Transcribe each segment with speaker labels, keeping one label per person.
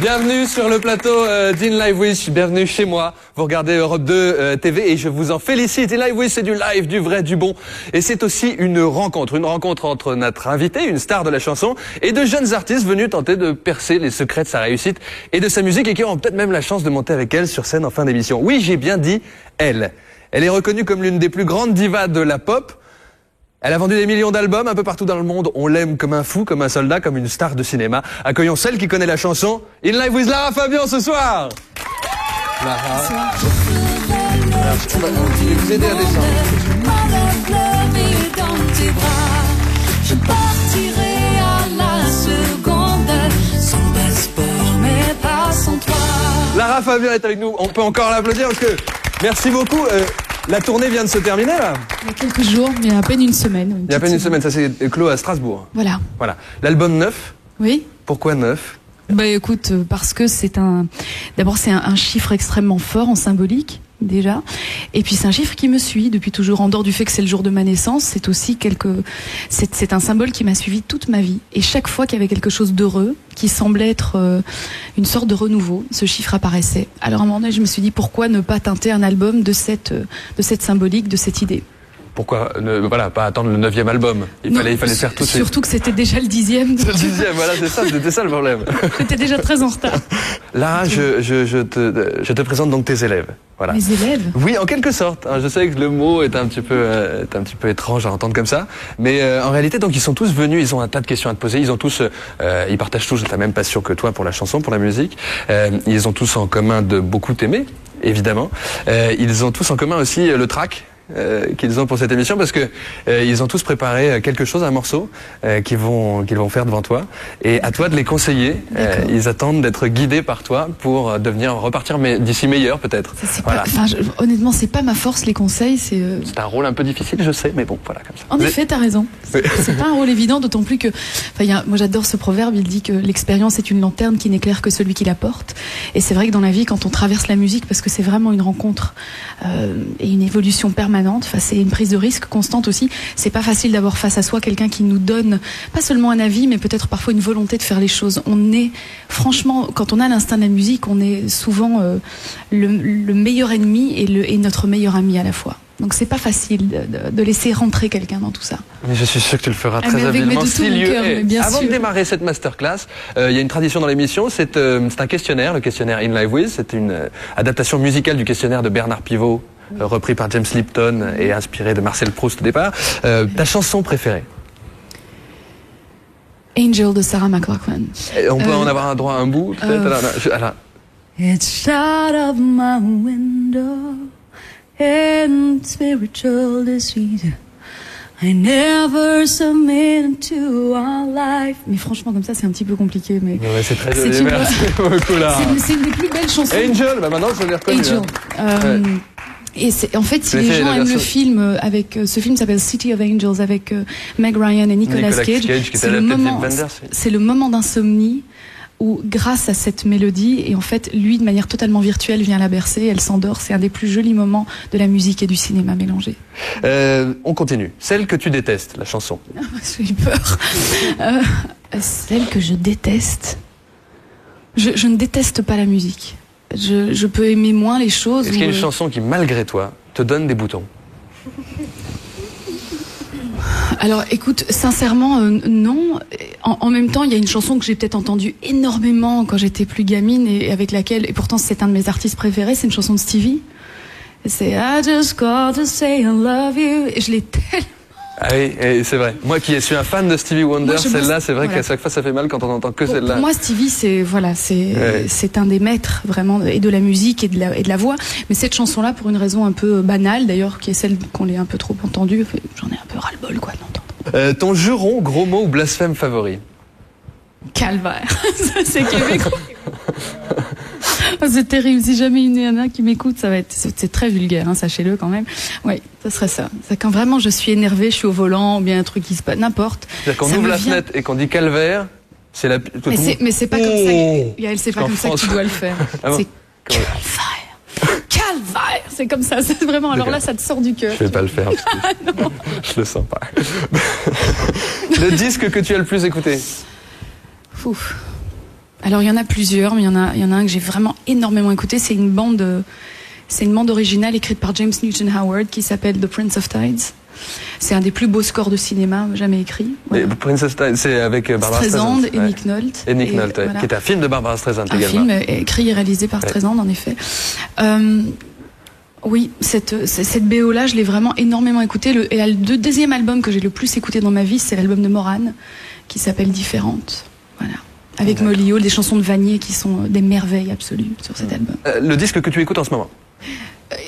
Speaker 1: Bienvenue sur le plateau d'In Live With, bienvenue chez moi. Vous regardez Europe 2 TV et je vous en félicite. In Live With, c'est du live, du vrai, du bon. Et c'est aussi une rencontre entre notre invité, une star de la chanson, et de jeunes artistes venus tenter de percer les secrets de sa réussite et de sa musique et qui auront peut-être même la chance de monter avec elle sur scène en fin d'émission. Oui, j'ai bien dit elle. Elle est reconnue comme l'une des plus grandes divas de la pop. Elle a vendu des millions d'albums un peu partout dans le monde. On l'aime comme un fou, comme un soldat, comme une star de cinéma. Accueillons celle qui connaît la chanson. In Live with Lara Fabian ce soir. Lara. Je vais vous aider à descendre.
Speaker 2: Je partirai à la seconde, sans passeport, mais pas sans toi.
Speaker 1: Lara Fabian est avec nous. On peut encore l'applaudir parce que merci beaucoup. La tournée vient de se terminer là.
Speaker 3: Il y a quelques jours, mais il y a à peine une semaine.
Speaker 1: Il y a à peine une semaine, ça s'est clos à Strasbourg.
Speaker 3: Voilà.
Speaker 1: Voilà. L'album neuf.
Speaker 3: Oui.
Speaker 1: Pourquoi neuf?
Speaker 3: Bah écoute, parce que c'est d'abord c'est un chiffre extrêmement fort en symbolique déjà, et puis c'est un chiffre qui me suit depuis toujours. En dehors du fait que c'est le jour de ma naissance, c'est aussi c'est un symbole qui m'a suivi toute ma vie. Et chaque fois qu'il y avait quelque chose d'heureux, qui semblait être une sorte de renouveau, ce chiffre apparaissait. Alors à un moment donné, je me suis dit pourquoi ne pas teinter un album de cette symbolique, de cette idée.
Speaker 1: Pourquoi voilà, pas attendre le 9e album? Il fallait faire tout.
Speaker 3: Surtout que c'était déjà le 10e.
Speaker 1: C'est le 10e, voilà, c'était ça le problème.
Speaker 3: J'étais déjà très en retard.
Speaker 1: Là, je te présente donc tes élèves. Voilà.
Speaker 3: Mes élèves? Oui,
Speaker 1: en quelque sorte. Je sais que le mot est un petit peu étrange à entendre comme ça, mais en réalité, donc ils sont tous venus, ils ont un tas de questions à te poser. Ils ont tous, ils partagent tous la même passion que toi pour la chanson, pour la musique. Ils ont tous en commun de beaucoup t'aimer, évidemment. Ils ont tous en commun aussi le trac qu'ils ont pour cette émission, parce que ils ont tous préparé quelque chose, un morceau qu'ils vont faire devant toi, et à toi de les conseiller. Ils attendent d'être guidés par toi pour repartir mais d'ici meilleur peut-être.
Speaker 3: Voilà. Honnêtement, c'est pas ma force, les conseils. C'est
Speaker 1: un rôle un peu difficile, je sais, mais bon, voilà, comme ça.
Speaker 3: En effet, t'as raison. C'est pas un rôle évident, d'autant plus que, moi j'adore ce proverbe. Il dit que l'expérience est une lanterne qui n'éclaire que celui qui la porte. Et c'est vrai que dans la vie, quand on traverse la musique, parce que c'est vraiment une rencontre et une évolution permanente. C'est une prise de risque constante aussi. C'est pas facile d'avoir face à soi quelqu'un qui nous donne pas seulement un avis, mais peut-être parfois une volonté de faire les choses. On est, franchement, quand on a l'instinct de la musique, on est souvent le meilleur ennemi et notre meilleur ami à la fois. Donc c'est pas facile de laisser rentrer quelqu'un dans tout ça.
Speaker 1: Mais je suis sûr que tu le feras très habilement. Avant de démarrer cette masterclass, il y a une tradition dans l'émission, c'est un questionnaire, le questionnaire In Live With. C'est une adaptation musicale du questionnaire de Bernard Pivot, repris par James Lipton et inspiré de Marcel Proust au départ. Ta chanson préférée?
Speaker 3: Angel de Sarah McLachlan.
Speaker 1: On peut en avoir un droit à un bout, peut-être?
Speaker 2: It's out of my window and spiritual deceit. I never submitted to our life.
Speaker 3: Mais franchement, comme ça, c'est un petit peu compliqué. Mais
Speaker 1: ouais, c'est très joli. Merci beaucoup, là.
Speaker 3: C'est une des plus belles chansons.
Speaker 1: Angel, maintenant, je l'ai reconnu.
Speaker 3: Angel. Et en fait, si les gens aiment le film, ce film s'appelle City of Angels avec Meg Ryan et Nicolas Cage. C'est le moment d'insomnie où, grâce à cette mélodie, et en fait, lui, de manière totalement virtuelle, vient la bercer, elle s'endort. C'est un des plus jolis moments de la musique et du cinéma mélangés.
Speaker 1: On continue. Celle que tu détestes, la chanson.
Speaker 3: J'ai eu peur. Celle que je déteste. Je ne déteste pas la musique. Je peux aimer moins les choses.
Speaker 1: Est-ce qu'il y a une chanson qui, malgré toi, te donne des boutons?
Speaker 3: Alors, écoute, sincèrement, non. En même temps, il y a une chanson que j'ai peut-être entendue énormément quand j'étais plus gamine et avec laquelle, et pourtant c'est un de mes artistes préférés, c'est une chanson de Stevie. C'est I just called to say I love you. Et je l'ai tellement...
Speaker 1: Ah oui, c'est vrai. Moi qui suis un fan de Stevie Wonder, celle-là, c'est vrai qu'à chaque fois ça fait mal quand on entend que celle-là.
Speaker 3: Pour moi, Stevie, c'est un des maîtres vraiment et de la musique et de la voix. Mais cette chanson-là, pour une raison un peu banale d'ailleurs, qui est celle qu'on l'ait un peu trop entendue, j'en ai un peu ras-le-bol quoi d'entendre.
Speaker 1: Ton juron, gros mot ou blasphème favori?
Speaker 3: Calvaire. C'est québécois. C'est terrible. Si jamais il y en a qui m'écoute, c'est très vulgaire, hein, sachez-le quand même. Oui, ça serait ça. C'est quand vraiment je suis énervée, je suis au volant, ou bien un truc qui se passe, n'importe.
Speaker 1: C'est-à-dire qu'on ouvre la fenêtre et qu'on dit calvaire, c'est la.
Speaker 3: Mais c'est pas comme ça. Yael, c'est pas comme ça que tu dois le faire. Ah bon? C'est calvaire. Calvaire. C'est comme ça. C'est vraiment. Alors là, ça te sort du cœur.
Speaker 1: Je vais pas le faire. Parce que je le sens pas. Le disque que tu as le plus écouté?
Speaker 3: Ouf. Alors il y en a plusieurs, mais il y en a un que j'ai vraiment énormément écouté. C'est une bande originale écrite par James Newton Howard qui s'appelle The Prince of Tides. C'est un des plus beaux scores de cinéma jamais écrits.
Speaker 1: Voilà. Et Prince of Tides, c'est avec Barbara Streisand
Speaker 3: et Nick Nolte.
Speaker 1: Et Nick Nolte, voilà. Qui est un film de Barbara Streisand également.
Speaker 3: Un film écrit et réalisé par Streisand, en effet. Oui, cette BO-là, je l'ai vraiment énormément écoutée. Le deuxième album que j'ai le plus écouté dans ma vie, c'est l'album de Morane, qui s'appelle Différente. Voilà. Avec Molly Hall, des chansons de Vanier qui sont des merveilles absolues sur cet album.
Speaker 1: Le disque que tu écoutes en ce moment?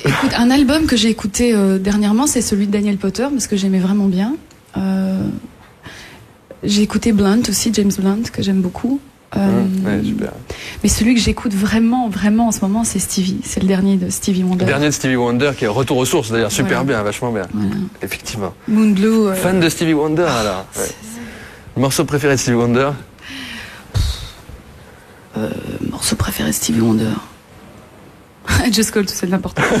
Speaker 3: Écoute, un album que j'ai écouté dernièrement, c'est celui de Daniel Potter, parce que j'aimais vraiment bien. J'ai écouté Blunt aussi, James Blunt, que j'aime beaucoup.
Speaker 1: Ouais, super.
Speaker 3: Mais celui que j'écoute vraiment, vraiment en ce moment, c'est Stevie. C'est le dernier de Stevie Wonder.
Speaker 1: Le dernier de Stevie Wonder qui est retour aux sources, d'ailleurs, super bien, vachement bien.
Speaker 3: Voilà.
Speaker 1: Effectivement.
Speaker 3: Moon Blue.
Speaker 1: Fan de Stevie Wonder, alors. Ouais. Le morceau préféré de Stevie Wonder?
Speaker 3: Morceau préféré de Stevie Wonder. I Just Called, c'est n'importe quoi.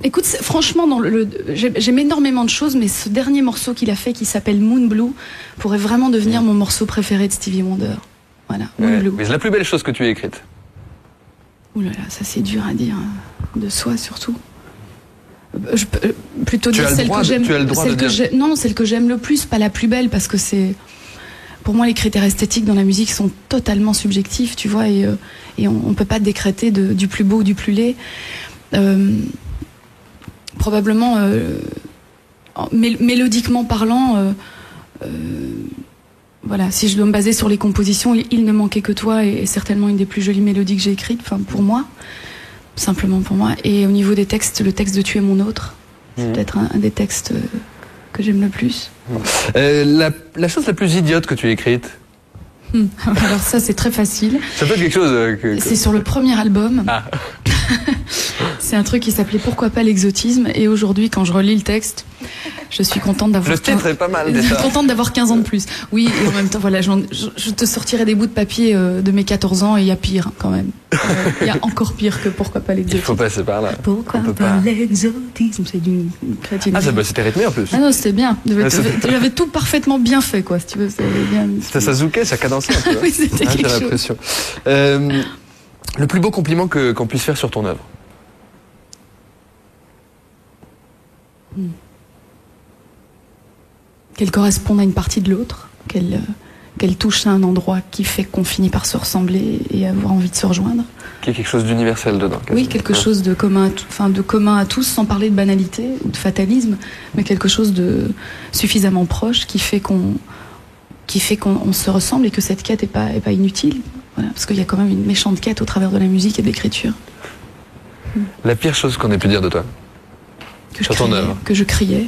Speaker 3: Écoute, franchement, j'aime énormément de choses, mais ce dernier morceau qu'il a fait, qui s'appelle Moon Blue, pourrait vraiment devenir mon morceau préféré de Stevie Wonder. Voilà, Moon Blue.
Speaker 1: Mais c'est la plus belle chose que tu aies écrite.
Speaker 3: Ouh là là, ça c'est dur à dire, de soi surtout. Je peux plutôt dire celle que j'aime.
Speaker 1: Tu as le droit de dire.
Speaker 3: Non, celle que j'aime le plus, pas la plus belle, parce que c'est. Pour moi, les critères esthétiques dans la musique sont totalement subjectifs, tu vois, et on peut pas décréter du plus beau ou du plus laid. Probablement, mélodiquement parlant, voilà, si je dois me baser sur les compositions, Il ne manquait que toi est certainement une des plus jolies mélodies que j'ai écrites, enfin pour moi, simplement pour moi. Et au niveau des textes, le texte de Tu es mon autre, c'est peut-être un des textes que j'aime le plus.
Speaker 1: La chose la plus idiote que tu aies écrite?
Speaker 3: Alors ça, c'est très facile.
Speaker 1: Ça peut être quelque chose
Speaker 3: C'est sur le premier album.
Speaker 1: Ah.
Speaker 3: C'est un truc qui s'appelait Pourquoi pas l'exotisme, et aujourd'hui, quand je relis le texte, je suis contente d'avoir.
Speaker 1: Le titre est pas mal déjà.
Speaker 3: Contente d'avoir 15 ans de plus. Oui, et en même temps, voilà, je te sortirai des bouts de papier de mes 14 ans, et il y a pire quand même. Il y a encore pire que Pourquoi pas l'exotisme.
Speaker 1: Il faut passer par là.
Speaker 3: Pourquoi pas l'exotisme, c'est d'une crétine.
Speaker 1: Ah, c'était rythmé en plus.
Speaker 3: Ah non, c'était bien. J'avais tout parfaitement bien fait, quoi, si tu veux. Bien.
Speaker 1: Ça zoukait, ça cadençait un peu.
Speaker 3: Oui, c'était quelque chose.
Speaker 1: L'impression. Le plus beau compliment qu'on puisse faire sur ton œuvre?
Speaker 3: Qu'elle corresponde à une partie de l'autre, qu'elle touche à un endroit qui fait qu'on finit par se ressembler et avoir envie de se rejoindre.
Speaker 1: Qu'il y ait quelque chose d'universel dedans.
Speaker 3: Oui, quelque chose de commun, à tous, sans parler de banalité ou de fatalisme, mais quelque chose de suffisamment proche qui fait qu'on se ressemble, et que cette quête est pas inutile. Voilà, parce qu'il y a quand même une méchante quête au travers de la musique et de l'écriture.
Speaker 1: La pire chose qu'on ait pu dire de toi? Sur ton œuvre?
Speaker 3: Que je criais.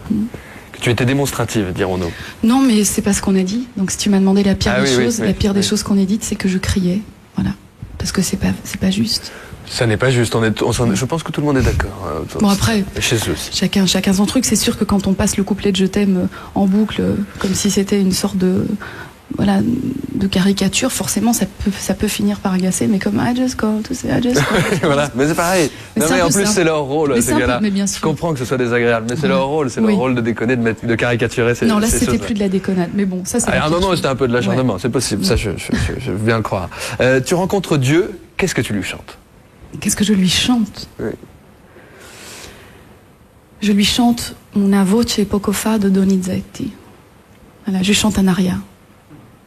Speaker 1: Que tu étais démonstrative, dirons-nous.
Speaker 3: Non, mais c'est pas ce qu'on a dit. Donc si tu m'as demandé la pire des choses, la pire des choses qu'on ait dites, c'est que je criais. Voilà. Parce que c'est pas juste.
Speaker 1: Ça n'est pas juste. Je pense que tout le monde est d'accord.
Speaker 3: Bon, après,
Speaker 1: chez eux aussi.
Speaker 3: Chacun son truc. C'est sûr que quand on passe le couplet de Je t'aime en boucle, comme si c'était une sorte de caricature, forcément ça peut finir par agacer, mais comme I just call to say I just call.
Speaker 1: Voilà, mais c'est pareil. Mais en plus c'est leur rôle, ces gars-là. Je comprends que ce soit désagréable, mais c'est leur rôle, leur rôle de déconner, de caricaturer ces choses.
Speaker 3: Non, là c'était plus de la déconnade, mais bon, ça c'est.
Speaker 1: Non, c'était un peu de l'acharnement, c'est possible, ça je veux bien le croire. Tu rencontres Dieu, qu'est-ce que tu lui chantes?
Speaker 3: Qu'est-ce que je lui chante?
Speaker 1: Oui.
Speaker 3: Je lui chante Una voce poco fa de Donizetti. Voilà, je chante un aria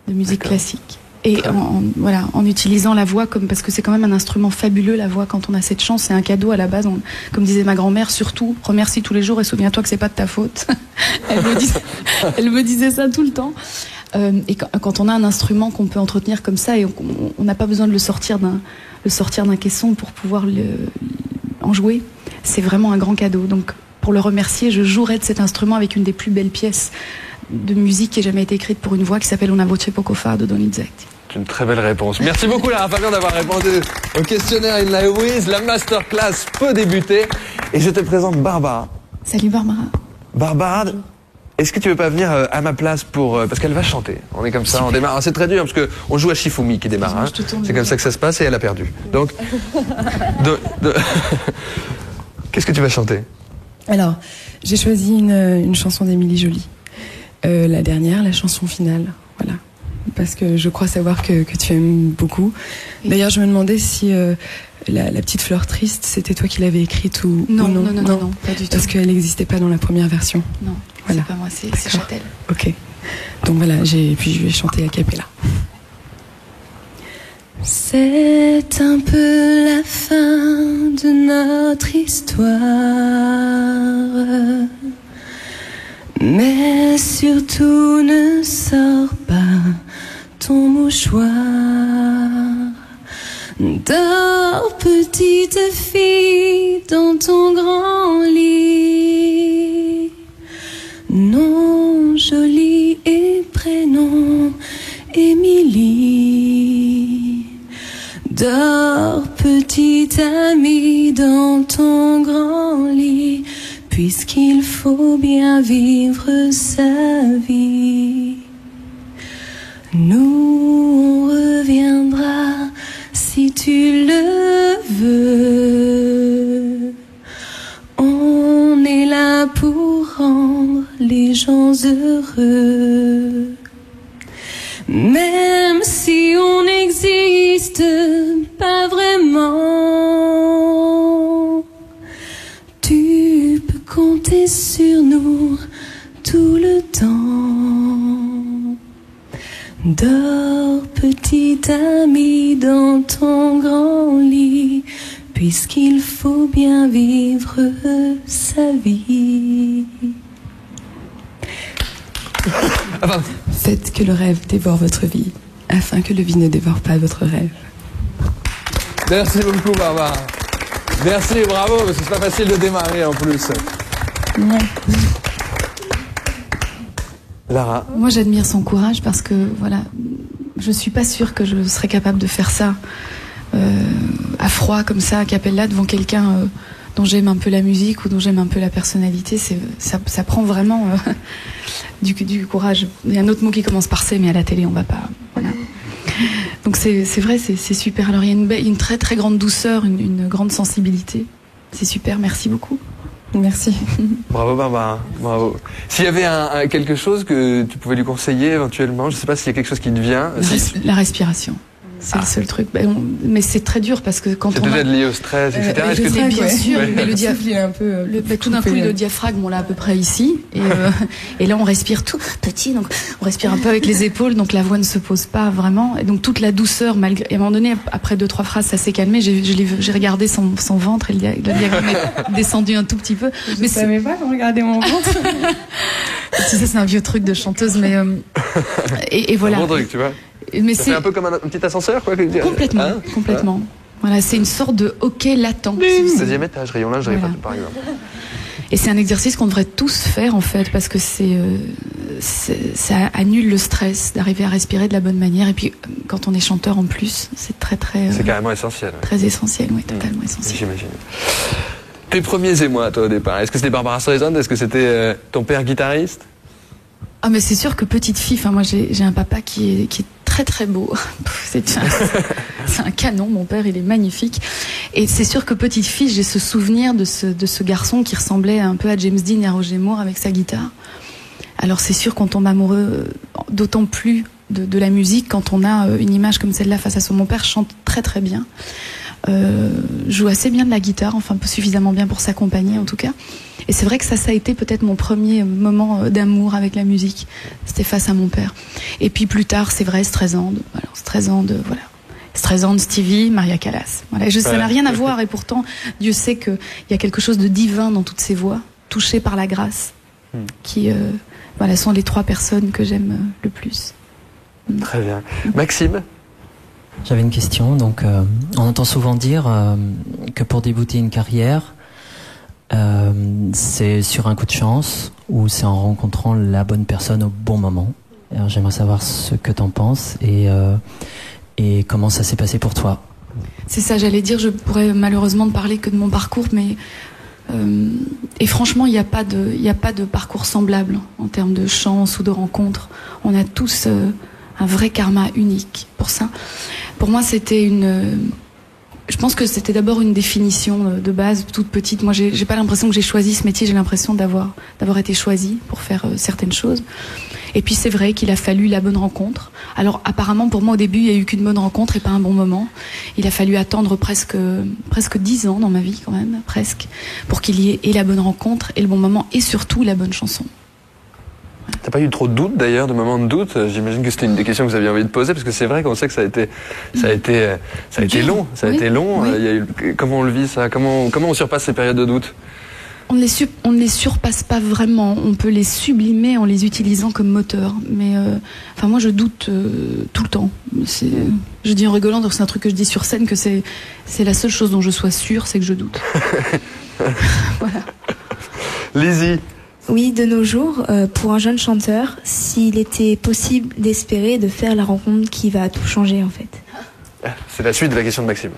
Speaker 3: de musique classique. Et en utilisant la voix parce que c'est quand même un instrument fabuleux, la voix, quand on a cette chance, c'est un cadeau à la base. Comme disait ma grand-mère, surtout, remercie tous les jours et souviens-toi que c'est pas de ta faute. Elle me disait ça tout le temps. Et quand on a un instrument qu'on peut entretenir comme ça, et on n'a pas besoin de le sortir d'un caisson pour pouvoir en jouer, c'est vraiment un grand cadeau. Donc, pour le remercier, je jouerai de cet instrument avec une des plus belles pièces de musique qui ait jamais été écrite pour une voix, qui s'appelle Una voce poco fa de Donizetti.
Speaker 1: C'est une très belle réponse. Merci beaucoup Lara Fabian d'avoir répondu au questionnaire In Live With. La masterclass peut débuter et je te présente Barbara.
Speaker 3: Salut Barbara.
Speaker 1: Barbara, est-ce que tu veux pas venir à ma place parce qu'elle va chanter. On est comme ça, on démarre. Alors, c'est très dur parce que on joue à Shifumi qui démarre. Hein. C'est comme ça que ça se passe et elle a perdu. Donc, qu'est-ce que tu vas chanter?
Speaker 4: Alors, j'ai choisi une chanson d'Émilie Joly. La dernière, la chanson finale. Voilà. parce que je crois savoir que tu aimes beaucoup. D'ailleurs, je me demandais si la petite fleur triste, c'était toi qui l'avais écrite ou
Speaker 3: Non,
Speaker 4: ou
Speaker 3: non, pas du tout.
Speaker 4: Parce qu'elle n'existait pas dans la première version.
Speaker 3: Non,
Speaker 4: Voilà.
Speaker 3: c'est pas moi, c'est
Speaker 4: D'accord.
Speaker 3: Châtel.
Speaker 4: Ok. Donc voilà, puis je vais chanter a cappella. C'est un peu la fin de notre histoire, mais surtout ne sors pas ton mouchoir. Dors, petite fille, dans ton grand lit. Nom joli et prénom Émilie. Dors, petite amie, dans ton grand lit, puisqu'il faut bien vivre sa vie. Nous, on reviendra si tu le veux. On est là pour rendre les gens heureux. Même si on n'existe pas vraiment, tu peux compter sur nous tout le temps. Dors, petite amie, dans ton grand lit, puisqu'il faut bien vivre sa vie. Faites que le rêve dévore votre vie, afin que le vie ne dévore pas votre rêve.
Speaker 1: Merci beaucoup, Barbara. Merci, bravo, parce que c'est pas facile de démarrer en plus.
Speaker 4: Ouais.
Speaker 1: Lara.
Speaker 3: Moi, j'admire son courage parce que, voilà, je suis pas sûre que je serais capable de faire ça à froid, comme ça, a cappella, devant quelqu'un dont j'aime un peu la musique ou dont j'aime un peu la personnalité. Ça prend vraiment du courage. Il y a un autre mot qui commence par C, mais à la télé, on va pas. Voilà. Donc c'est vrai, c'est super. Alors il y a une très très grande douceur, une grande sensibilité. C'est super, merci beaucoup.
Speaker 4: Merci.
Speaker 1: Bravo, Barbara. Bravo. S'il y avait quelque chose que tu pouvais lui conseiller éventuellement, je sais pas s'il y a quelque chose qui te vient.
Speaker 3: La respiration. C'est le seul truc. Mais c'est très dur parce que quand
Speaker 1: c'est
Speaker 3: on
Speaker 1: peut-être lié au stress, etc.
Speaker 3: Est-ce que bien sûr, mais le
Speaker 4: diaphragme, il est un peu.
Speaker 3: tout d'un coup, le diaphragme, on l'a à peu près ici, et là, on respire tout petit, donc on respire un peu avec les épaules, donc la voix ne se pose pas vraiment, et donc toute la douceur, malgré. Et à un moment donné, après 2-3 phrases, ça s'est calmé. J'ai regardé son ventre, et le diagramme est descendu un tout petit peu.
Speaker 4: Je savais pas qu'on regardait mon ventre.
Speaker 3: Tu sais, c'est un vieux truc de chanteuse, mais et voilà.
Speaker 1: C'est un bon truc, tu vois.
Speaker 3: Mais
Speaker 1: c'est un peu comme un petit ascenseur, quoi.
Speaker 3: Complètement, hein, complètement. Voilà, c'est une sorte de hockey latent.
Speaker 1: Deuxième étage, rayon lingerie, voilà. Par exemple.
Speaker 3: Et c'est un exercice qu'on devrait tous faire, en fait, parce que ça annule le stress d'arriver à respirer de la bonne manière. Et puis, quand on est chanteur en plus, c'est très, très.
Speaker 1: C'est carrément essentiel.
Speaker 3: Très essentiel, oui, totalement essentiel.
Speaker 1: J'imagine. Tes premiers émois, toi, au départ, est-ce que c'était Barbara Streisand? Est-ce que c'était ton père guitariste?
Speaker 3: Ah, mais c'est sûr que petite fille, enfin, moi, j'ai un papa qui est très très beau. C'est un canon, mon père, il est magnifique. Et c'est sûr que petite fille, j'ai ce souvenir de ce garçon qui ressemblait un peu à James Dean et à Roger Moore avec sa guitare. Alors c'est sûr qu'on tombe amoureux d'autant plus de la musique quand on a une image comme celle-là face à son. Mon père chante très très bien, joue assez bien de la guitare, enfin suffisamment bien pour s'accompagner en tout cas. Et c'est vrai que ça a été peut-être mon premier moment d'amour avec la musique. C'était face à mon père. Et puis plus tard, c'est vrai, Streisand. Alors Streisand, voilà. Streisand, Stevie, Maria Callas. Voilà. Ça n'a rien à voir, et pourtant, Dieu sait qu'il y a quelque chose de divin dans toutes ces voix, touchées par la grâce, qui voilà, sont les 3 personnes que j'aime le plus.
Speaker 1: Très bien. Maxime?
Speaker 5: J'avais une question. Donc, on entend souvent dire que pour débuter une carrière, c'est sur un coup de chance ou c'est en rencontrant la bonne personne au bon moment. Alors, j'aimerais savoir ce que tu en penses et comment ça s'est passé pour toi.
Speaker 3: C'est ça, j'allais dire, je pourrais malheureusement ne parler que de mon parcours, mais et franchement, il n'y a pas de parcours semblable en termes de chance ou de rencontre. On a tous un vrai karma unique pour ça. Pour moi, c'était je pense que c'était d'abord une définition de base, toute petite. Moi, j'ai pas l'impression que j'ai choisi ce métier, j'ai l'impression d'avoir été choisie pour faire certaines choses. Et puis c'est vrai qu'il a fallu la bonne rencontre. Alors apparemment pour moi au début il n'y a eu qu'une bonne rencontre et pas un bon moment. Il a fallu attendre presque 10 ans dans ma vie quand même, presque, pour qu'il y ait et la bonne rencontre et le bon moment et surtout la bonne chanson.
Speaker 1: T'as pas eu trop de doutes d'ailleurs, de moments de doute? J'imagine que c'était une des questions que vous aviez envie de poser, parce que c'est vrai qu'on sait que ça a été long. Ça a été long.
Speaker 3: Oui.
Speaker 1: Il y a eu, comment on le vit ça? Comment on surpasse ces périodes de doute?
Speaker 3: On ne les surpasse pas vraiment. On peut les sublimer en les utilisant comme moteur. Mais enfin moi je doute tout le temps. Je dis en rigolant, donc c'est un truc que je dis sur scène, que c'est la seule chose dont je sois sûre, c'est que je doute. Voilà.
Speaker 1: Lizzie.
Speaker 6: Oui, de nos jours, pour un jeune chanteur, s'il était possible d'espérer de faire la rencontre qui va tout changer en fait.
Speaker 1: C'est la suite de la question de Maxime.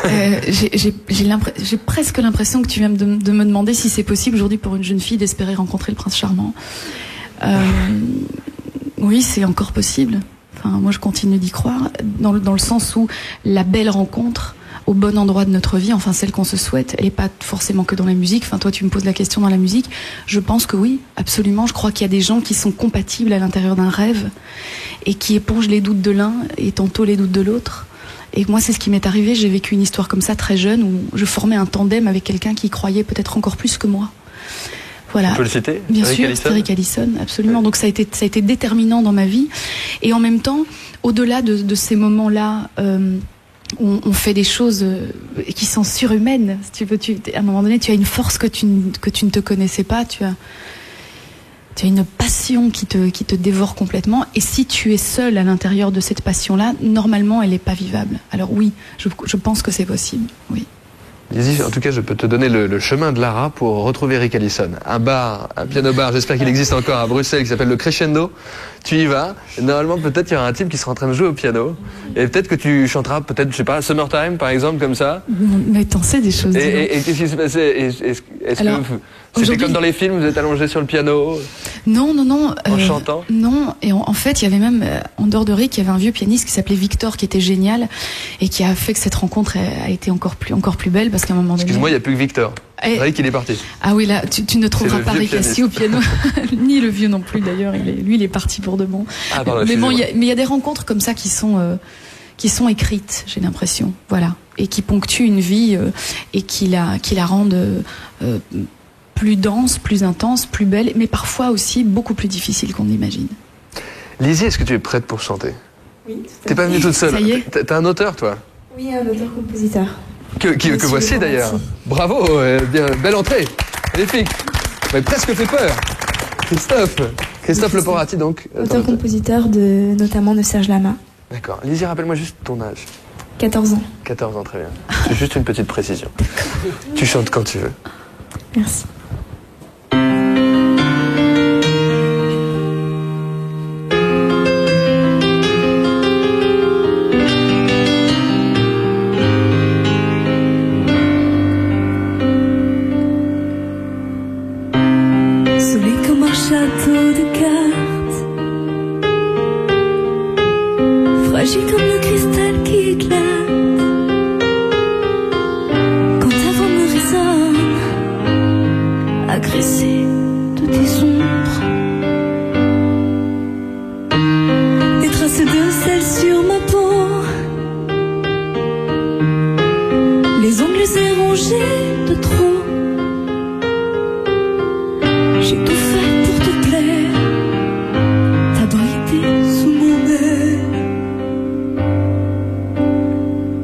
Speaker 3: J'ai presque l'impression que tu viens de me demander si c'est possible aujourd'hui pour une jeune fille d'espérer rencontrer le prince charmant. Oui, c'est encore possible. Enfin, moi, je continue d'y croire, dans le sens où la belle rencontre au bon endroit de notre vie, enfin celle qu'on se souhaite, elle n'est pas forcément que dans la musique. Enfin, toi, tu me poses la question dans la musique. Je pense que oui, absolument. Je crois qu'il y a des gens qui sont compatibles à l'intérieur d'un rêve et qui épongent les doutes de l'un et tantôt les doutes de l'autre. Et moi, c'est ce qui m'est arrivé. J'ai vécu une histoire comme ça très jeune où je formais un tandem avec quelqu'un qui croyait peut-être encore plus que moi. Voilà.
Speaker 1: On peut le citer?
Speaker 3: Bien sûr, Eric Allison, absolument. Donc ça a été déterminant dans ma vie. Et en même temps, au-delà de ces moments-là, on fait des choses qui sont surhumaines. Si tu veux, à un moment donné, tu as une force que tu ne te connaissais pas. Tu as une passion qui te dévore complètement. Et si tu es seul à l'intérieur de cette passion-là, normalement, elle n'est pas vivable. Alors oui, je pense que c'est possible. Oui.
Speaker 1: Lizzie, en tout cas, je peux te donner le chemin de Lara pour retrouver Eric Allison. Un piano-bar, j'espère qu'il existe encore à Bruxelles, qui s'appelle le Crescendo. Tu y vas, et normalement, peut-être, il y aura un type qui sera en train de jouer au piano. Et peut-être que tu chanteras, peut-être, je sais pas, Summertime, par exemple, comme ça.
Speaker 3: Mais t'en sais des choses.
Speaker 1: Et qu'est-ce qui s'est passé? Est-ce que c'était comme dans les films, vous êtes allongé sur le piano?
Speaker 3: Non.
Speaker 1: En chantant?
Speaker 3: Non, et en fait, il y avait même, en dehors de Rick, il y avait un vieux pianiste qui s'appelait Victor, qui était génial, et qui a fait que cette rencontre a été encore plus belle, parce qu'à un moment donné...
Speaker 1: Excuse-moi, il n'y a plus que Victor. Rick, il est parti.
Speaker 3: Ah oui, là, tu ne trouveras pas Rick assis au piano, ni le vieux non plus, d'ailleurs, lui, il est parti pour de bon.
Speaker 1: Ah, pardon,
Speaker 3: mais bon, il y a des rencontres comme ça qui sont écrites, j'ai l'impression, voilà, et qui ponctuent une vie, et qui la rendent... plus dense, plus intense, plus belle, mais parfois aussi beaucoup plus difficile qu'on imagine.
Speaker 1: Lizzie, est-ce que tu es prête pour chanter?
Speaker 6: Oui.
Speaker 1: T'es pas venue toute seule?
Speaker 3: Ça y est.
Speaker 1: T'as un auteur, toi?
Speaker 6: Oui, un auteur-compositeur.
Speaker 1: Que voici d'ailleurs. Bravo, bien, belle entrée. Magnifique. Mais presque fait peur. Christophe Leporati, donc.
Speaker 6: Auteur-compositeur notamment de Serge Lama.
Speaker 1: D'accord. Lizzie, rappelle-moi juste ton âge.
Speaker 6: 14 ans.
Speaker 1: 14 ans, très bien. C'est juste une petite précision. Tu chantes quand tu veux.
Speaker 6: Merci.
Speaker 2: Solide comme un château de cartes, fragile comme le cristal qui éclate. Quand ta voix me résonne, agressé de tes ombres, des traces de sel sur ma peau, les ongles érongés de trop. J'ai tout fait pour te plaire, t'as brillé sous mon aile.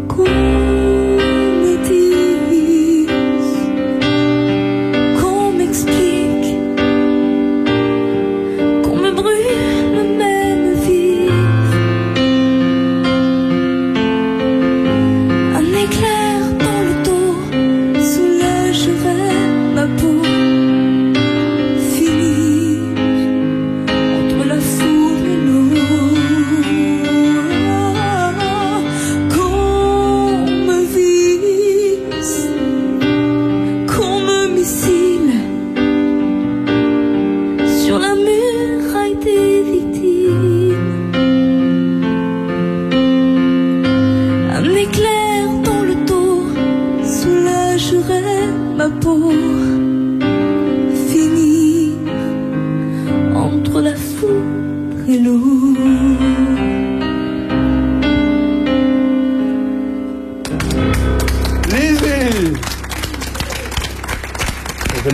Speaker 2: Qu'on me dise, qu'on m'explique, qu'on me brûle, me même vivre. Un éclair dans le dos, soulage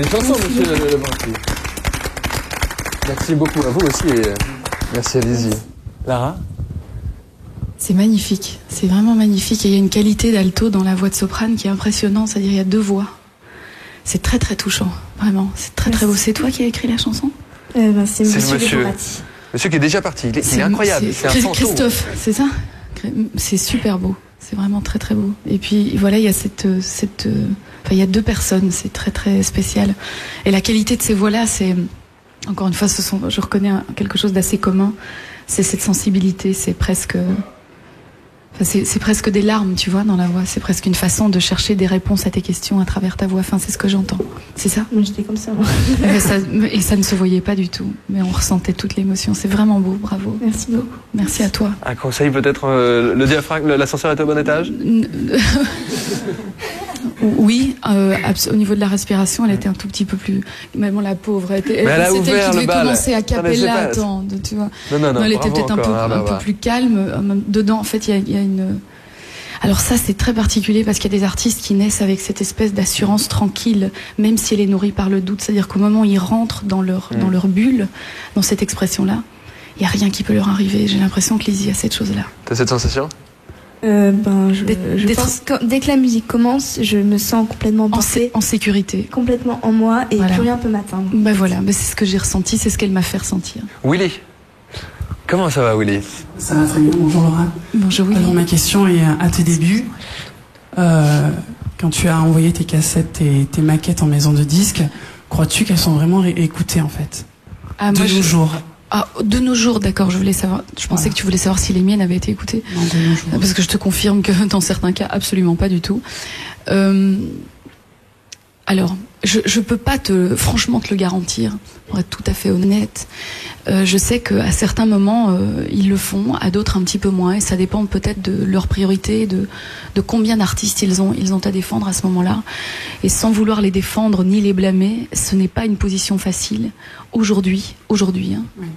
Speaker 1: une chanson, monsieur Lebranchi. Merci beaucoup à vous aussi et merci, allez-y. Lara?
Speaker 3: C'est magnifique, c'est vraiment magnifique. Et il y a une qualité d'alto dans la voix de soprane qui est impressionnante, c'est-à-dire il y a 2 voix. C'est très très touchant, vraiment. C'est très très beau. C'est toi qui as écrit la chanson?
Speaker 6: C'est monsieur Lebranchi.
Speaker 1: Monsieur qui est déjà parti, il est incroyable, c'est un fantôme.
Speaker 3: Christophe, c'est ça? C'est super beau, c'est vraiment très très beau. Et puis voilà, il y a il y a 2 personnes, c'est très très spécial. Et la qualité de ces voix-là, c'est, encore une fois, je reconnais quelque chose d'assez commun, c'est cette sensibilité, c'est presque des larmes, tu vois, dans la voix. C'est presque une façon de chercher des réponses à tes questions à travers ta voix. Enfin, c'est ce que j'entends. C'est ça?
Speaker 6: Moi, j'étais comme ça, moi.
Speaker 3: Et ça ne se voyait pas du tout. Mais on ressentait toute l'émotion. C'est vraiment beau. Bravo.
Speaker 6: Merci beaucoup.
Speaker 3: Merci à toi.
Speaker 1: Un conseil peut-être, le diaphragme, l'ascenseur est au bon étage?
Speaker 3: Oui, au niveau de la respiration, elle était un tout petit peu plus. Mais bon, la pauvre,
Speaker 1: elle a
Speaker 3: c'était elle
Speaker 1: ouvert
Speaker 3: qui
Speaker 1: le
Speaker 3: devait
Speaker 1: bal.
Speaker 3: commencer à cappella. Attends, tu vois.
Speaker 1: Non,
Speaker 3: elle était peut-être un peu plus calme. Dedans, en fait, il y a une. Alors ça, c'est très particulier parce qu'il y a des artistes qui naissent avec cette espèce d'assurance tranquille, même si elle est nourrie par le doute. C'est-à-dire qu'au moment où ils rentrent dans leur bulle, dans cette expression-là, il n'y a rien qui peut leur arriver. J'ai l'impression que Lizzie a cette chose-là.
Speaker 1: T'as cette sensation?
Speaker 6: Je pense que dès que la musique commence, je me sens complètement portée,
Speaker 3: en sécurité,
Speaker 6: complètement en moi, et plus rien peut m'atteindre.
Speaker 3: Voilà, c'est ce que j'ai ressenti, c'est ce qu'elle m'a fait ressentir.
Speaker 1: Willy, comment ça va, Willy?
Speaker 7: Ça va très bien. Bonjour Laura.
Speaker 3: Bonjour Willy.
Speaker 7: Alors ma question est à tes débuts. Quand tu as envoyé tes cassettes et tes maquettes en maison de disques, crois-tu qu'elles sont vraiment écoutées en fait de nos jours?
Speaker 3: De nos jours, d'accord, je voulais savoir. Je pensais que tu voulais savoir si les miennes avaient été écoutées.
Speaker 7: Non, de nos jours.
Speaker 3: Parce que je te confirme que dans certains cas, absolument pas du tout. Alors, je peux pas franchement te le garantir, pour être tout à fait honnête. Je sais qu'à certains moments, ils le font, à d'autres un petit peu moins, et ça dépend peut-être de leur priorité, de combien d'artistes ils ont à défendre à ce moment-là. Et sans vouloir les défendre ni les blâmer, ce n'est pas une position facile aujourd'hui,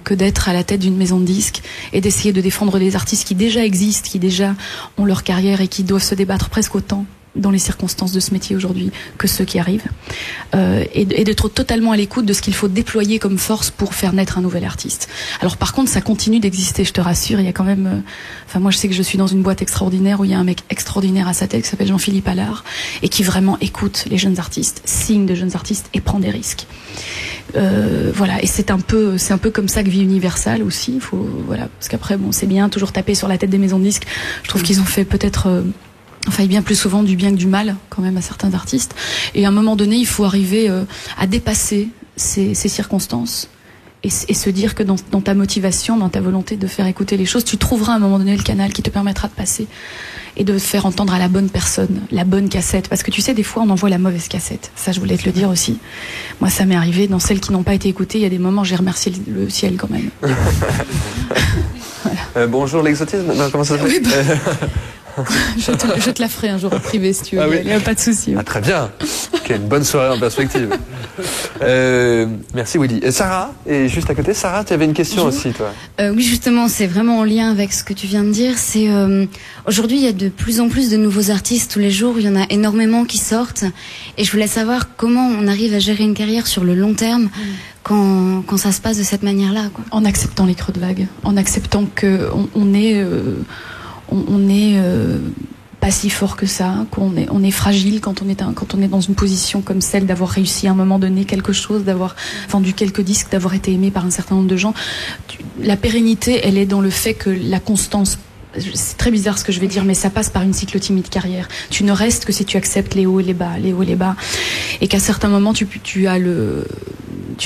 Speaker 3: que d'être à la tête d'une maison de disques et d'essayer de défendre des artistes qui déjà existent, qui déjà ont leur carrière et qui doivent se débattre presque autant dans les circonstances de ce métier aujourd'hui que ceux qui arrivent, et d'être totalement à l'écoute de ce qu'il faut déployer comme force pour faire naître un nouvel artiste. Alors par contre, ça continue d'exister, je te rassure. Il y a quand même, moi je sais que je suis dans une boîte extraordinaire où il y a un mec extraordinaire à sa tête qui s'appelle Jean-Philippe Allard et qui vraiment écoute les jeunes artistes, signe de jeunes artistes et prend des risques. Voilà, et c'est un peu comme ça que vit Universal aussi. Parce qu'après, c'est bien toujours taper sur la tête des maisons de disques. Je trouve qu'ils ont fait peut-être bien plus souvent du bien que du mal quand même à certains artistes, et à un moment donné il faut arriver à dépasser ces circonstances et se dire que dans ta motivation, dans ta volonté de faire écouter les choses, tu trouveras à un moment donné le canal qui te permettra de passer et de faire entendre à la bonne personne la bonne cassette, parce que tu sais, des fois on envoie la mauvaise cassette, ça je voulais te le dire aussi. Moi ça m'est arrivé, dans celles qui n'ont pas été écoutées, il y a des moments j'ai remercié le ciel quand même.
Speaker 1: Voilà. Bonjour l'exotisme, non, comment ça s'appelle?
Speaker 3: Je te la ferai un jour en privé si tu veux.
Speaker 1: Ah oui.
Speaker 3: Il n'y a pas de souci.
Speaker 1: Ah, très bien. Quelle une bonne soirée en perspective. Merci Willy. Et Sarah est juste à côté. Sarah, tu avais une question aussi, toi.
Speaker 8: Oui, justement, c'est vraiment en lien avec ce que tu viens de dire. C'est aujourd'hui, il y a de plus en plus de nouveaux artistes tous les jours. Il y en a énormément qui sortent. Et je voulais savoir comment on arrive à gérer une carrière sur le long terme quand ça se passe de cette manière-là, quoi. En acceptant les creux de vague, en acceptant que on est pas si fort que ça, qu'on est fragile quand on est dans une position comme celle d'avoir réussi à un moment donné quelque chose, d'avoir vendu quelques disques, d'avoir été aimé par un certain nombre de gens. La pérennité, elle est dans le fait que la constance, c'est très bizarre ce que je vais dire, mais ça passe par une cyclotimie de carrière. Tu ne restes que si tu acceptes les hauts et les bas, et qu'à certains moments tu as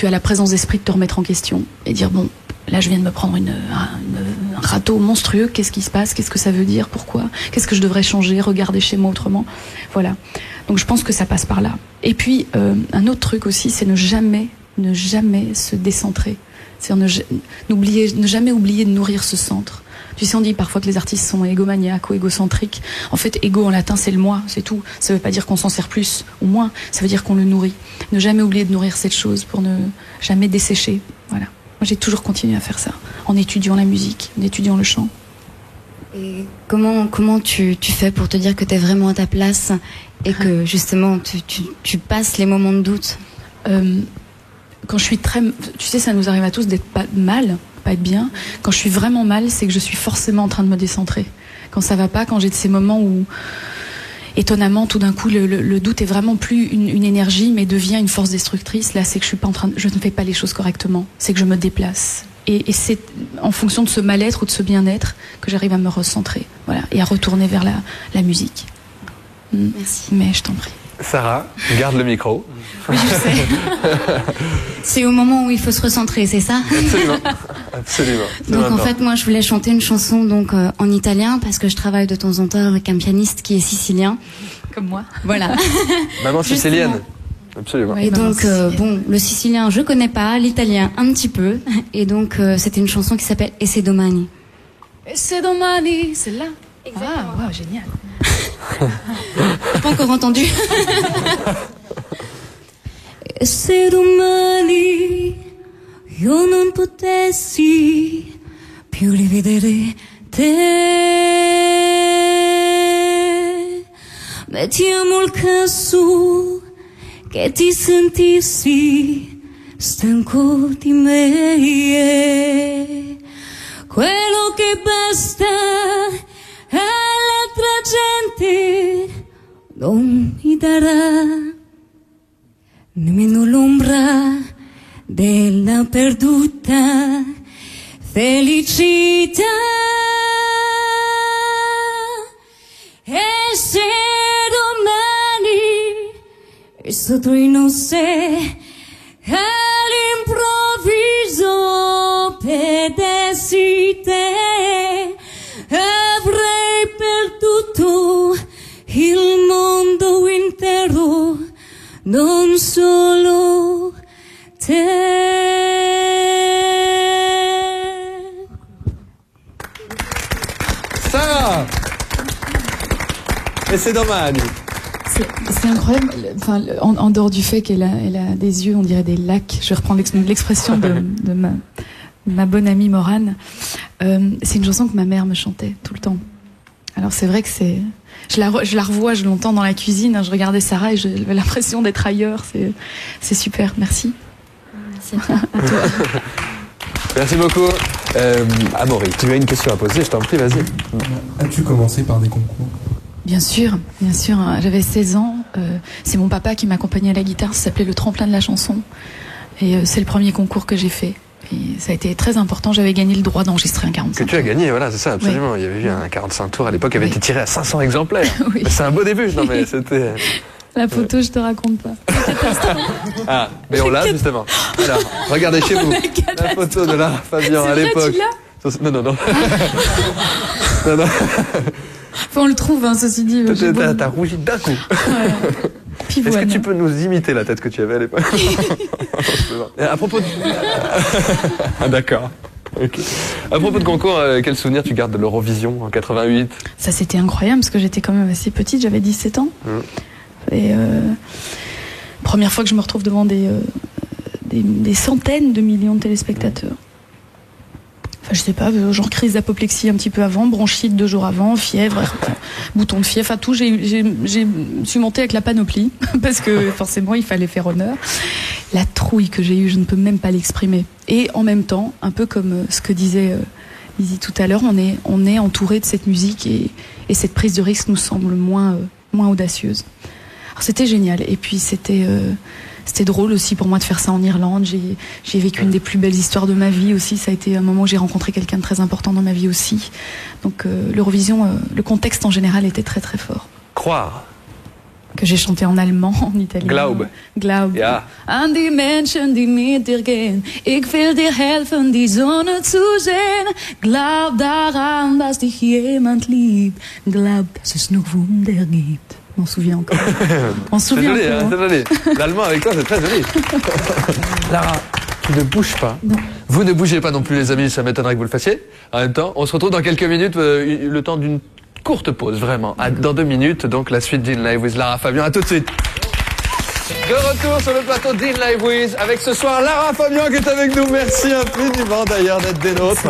Speaker 8: la présence d'esprit de te remettre en question et dire bon, là je viens de me prendre un râteau monstrueux, qu'est-ce qui se passe, qu'est-ce que ça veut dire, pourquoi, qu'est-ce que je devrais changer, regarder chez moi autrement. Voilà. Donc je pense que ça passe par là. Et puis un autre truc aussi, c'est ne jamais se décentrer. C'est-à-dire ne jamais oublier de nourrir ce centre. Tu sais, on dit parfois que les artistes sont égomaniaques ou égocentriques. En fait, égo en latin, c'est le moi, c'est tout. Ça veut pas dire qu'on s'en sert plus ou moins, ça veut dire qu'on le nourrit. Ne jamais oublier de nourrir cette chose pour ne jamais dessécher. Voilà. Moi, j'ai toujours continué à faire ça, en étudiant la musique, en étudiant le chant. Et comment tu fais pour te dire que tu es vraiment à ta place et que justement tu passes les moments de doute?
Speaker 3: Quand je suis très... Tu sais, ça nous arrive à tous d'être pas mal, pas être bien. Quand je suis vraiment mal, c'est que je suis forcément en train de me décentrer. Quand ça va pas, quand j'ai de ces moments où, étonnamment, tout d'un coup, le doute est vraiment plus une énergie, mais devient une force destructrice. Là, c'est que je suis pas en train je ne fais pas les choses correctement. C'est que je me déplace. Et c'est en fonction de ce mal-être ou de ce bien-être que j'arrive à me recentrer. Voilà. Et à retourner vers la musique.
Speaker 8: Merci.
Speaker 3: Mais je t'en prie.
Speaker 1: Sarah, garde le micro.
Speaker 8: Oui, je sais. C'est au moment où il faut se recentrer, c'est ça?
Speaker 1: Absolument. Absolument.
Speaker 8: Donc en fait, moi, je voulais chanter une chanson donc en italien parce que je travaille de temps en temps avec un pianiste qui est sicilien.
Speaker 3: Comme moi.
Speaker 8: Voilà.
Speaker 1: Maman sicilienne. Absolument.
Speaker 8: Et donc, bon, le sicilien, je connais pas, l'italien, un petit peu. Et donc, c'était une chanson qui s'appelle E se domani.
Speaker 3: E se domani, c'est là.
Speaker 8: Exactement.
Speaker 3: Ah, wow, génial.
Speaker 8: J'ai pas encore entendu. E se domani io non potessi più rivedere te, mettiamo il caso che ti sentissi stanco di me, quello che basta all'altra gente non mi darà nemmeno l'ombra della perduta felicità. E se domani sotto i nostri all'improvviso perdessi te, avrei perduto il mondo intero, non solo te.
Speaker 1: Sarah! Et c'est domani.
Speaker 3: C'est incroyable. Enfin, en dehors du fait qu'elle a des yeux, on dirait des lacs. Je vais reprendre l'expression de ma bonne amie Morane. C'est une chanson que ma mère me chantait tout le temps. Alors c'est vrai que c'est... Je la revois, je l'entends dans la cuisine. Je regardais Sarah et j'avais l'impression d'être ailleurs. C'est super. Merci.
Speaker 8: Merci à toi.
Speaker 1: Merci beaucoup. Amaury, tu as une question à poser, je t'en prie, vas-y.
Speaker 9: As-tu commencé par des concours?
Speaker 3: Bien sûr, bien sûr. J'avais 16 ans. C'est mon papa qui m'accompagnait à la guitare. Ça s'appelait le tremplin de la chanson. Et c'est le premier concours que j'ai fait. Et ça a été très important. J'avais gagné le droit d'enregistrer un 45 tours.
Speaker 1: Que tu as gagné, voilà, c'est ça, absolument. Oui. Il y avait eu un 45 tours à l'époque qui avait été tiré à 500 exemplaires. Oui. C'est un beau début. Non, mais c'était...
Speaker 3: La photo, je te raconte pas.
Speaker 1: Ah, mais on l'a justement. Alors, regardez chez vous. La photo de Lara Fabian à l'époque. Non, non, non. Non, non.
Speaker 3: Enfin, on le trouve, hein, ceci dit.
Speaker 1: T'as rougi d'un coup. Voilà. Est-ce que tu peux nous imiter la tête que tu avais à l'époque? À propos de... Ah, d'accord. Okay. À propos de concours, quel souvenir tu gardes de l'Eurovision en 88?
Speaker 3: Ça, c'était incroyable parce que j'étais quand même assez petite, j'avais 17 ans. Et première fois que je me retrouve devant des centaines de millions de téléspectateurs. Enfin, je sais pas, genre crise d'apoplexie un petit peu avant, bronchite 2 jours avant, fièvre, bouton de fièvre, enfin tout. Je suis montée avec la panoplie parce que forcément il fallait faire honneur. La trouille que j'ai eue, je ne peux même pas l'exprimer. Et en même temps, un peu comme ce que disait Lizzie tout à l'heure, on est entouré de cette musique et cette prise de risque nous semble moins audacieuse. Alors c'était génial. Et puis c'était drôle aussi pour moi de faire ça en Irlande. J'ai vécu une des plus belles histoires de ma vie aussi. Ça a été un moment où j'ai rencontré quelqu'un de très important dans ma vie aussi. Donc l'Eurovision, le contexte en général était très très fort.
Speaker 1: Croire.
Speaker 3: Que j'ai chanté en allemand, en italien.
Speaker 1: Glaube.
Speaker 3: Glaube.
Speaker 1: Ja.
Speaker 3: An die Menschen, die mit dir gehen. Ich will dir helfen, die Sonne zu sehen. Glaub daran, dass dich jemand liebt. Glaub, dass es noch Wunder gibt. On m'en souvient encore. On se souvient
Speaker 1: joli,
Speaker 3: encore.
Speaker 1: C'est joli. L'allemand avec toi, c'est très joli. Lara, tu ne bouges pas.
Speaker 3: Non.
Speaker 1: Vous ne bougez pas non plus, les amis. Ça m'étonnerait que vous le fassiez. En même temps, on se retrouve dans quelques minutes, le temps d'une courte pause, vraiment. Dans 2 minutes, donc la suite d'In Live with Lara Fabian. À tout de suite. De retour sur le plateau d'In Live with, avec ce soir Lara Fabian qui est avec nous. Merci infiniment d'ailleurs d'être des nôtres.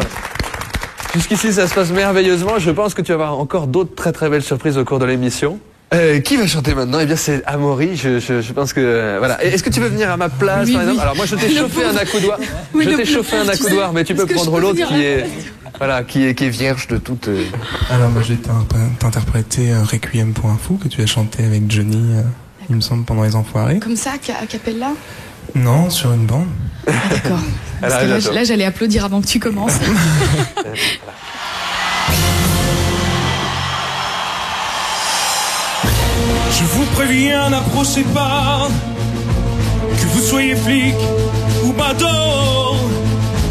Speaker 1: Jusqu'ici, ça se passe merveilleusement. Je pense que tu vas avoir encore d'autres très très belles surprises au cours de l'émission. Qui va chanter maintenant? Eh bien, c'est Amaury. Je pense que voilà. Est-ce que tu veux venir à ma place, par exemple? Alors moi, je t'ai chauffé un accoudoir. Je t'ai chauffé un accoudoir, mais tu peux prendre l'autre qui est vierge de toute.
Speaker 9: Alors moi, je vais t'interpréter Requiem pour un fou que tu as chanté avec Johnny, il me semble, pendant Les Enfoirés.
Speaker 3: Comme ça, à cappella?
Speaker 9: Non, sur une bande.
Speaker 3: Ah, d'accord. Parce que là, j'allais applaudir avant que tu commences.
Speaker 10: Je vous préviens, n'approchez pas, que vous soyez flic ou badaud.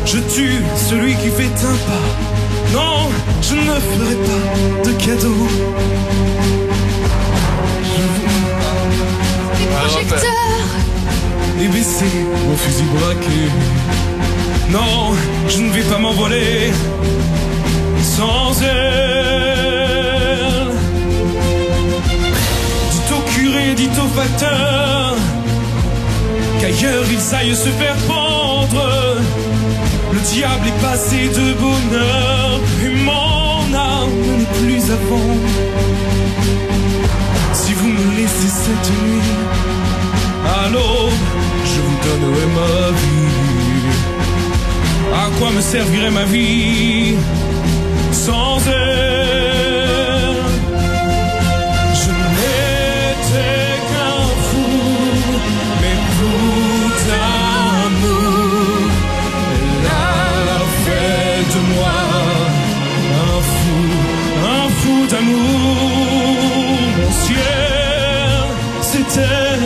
Speaker 10: Je tue celui qui fait un pas. Non, je ne ferai pas de cadeau.
Speaker 3: Les projecteurs
Speaker 10: et baisser mon fusil braqué. Non, je ne vais pas m'envoler sans elle. Dites au curé, dites au facteur qu'ailleurs ils aillent se faire pendre. Le diable est passé de bonheur et mon âme n'est plus à vendre. Si vous me laissez cette nuit à l'aube, je vous donnerai ma vie. À quoi me servirait ma vie sans elle? Je n'étais qu'un fou, mais fou d'amour. Elle a fait de moi un fou d'amour. Mon ciel, c'était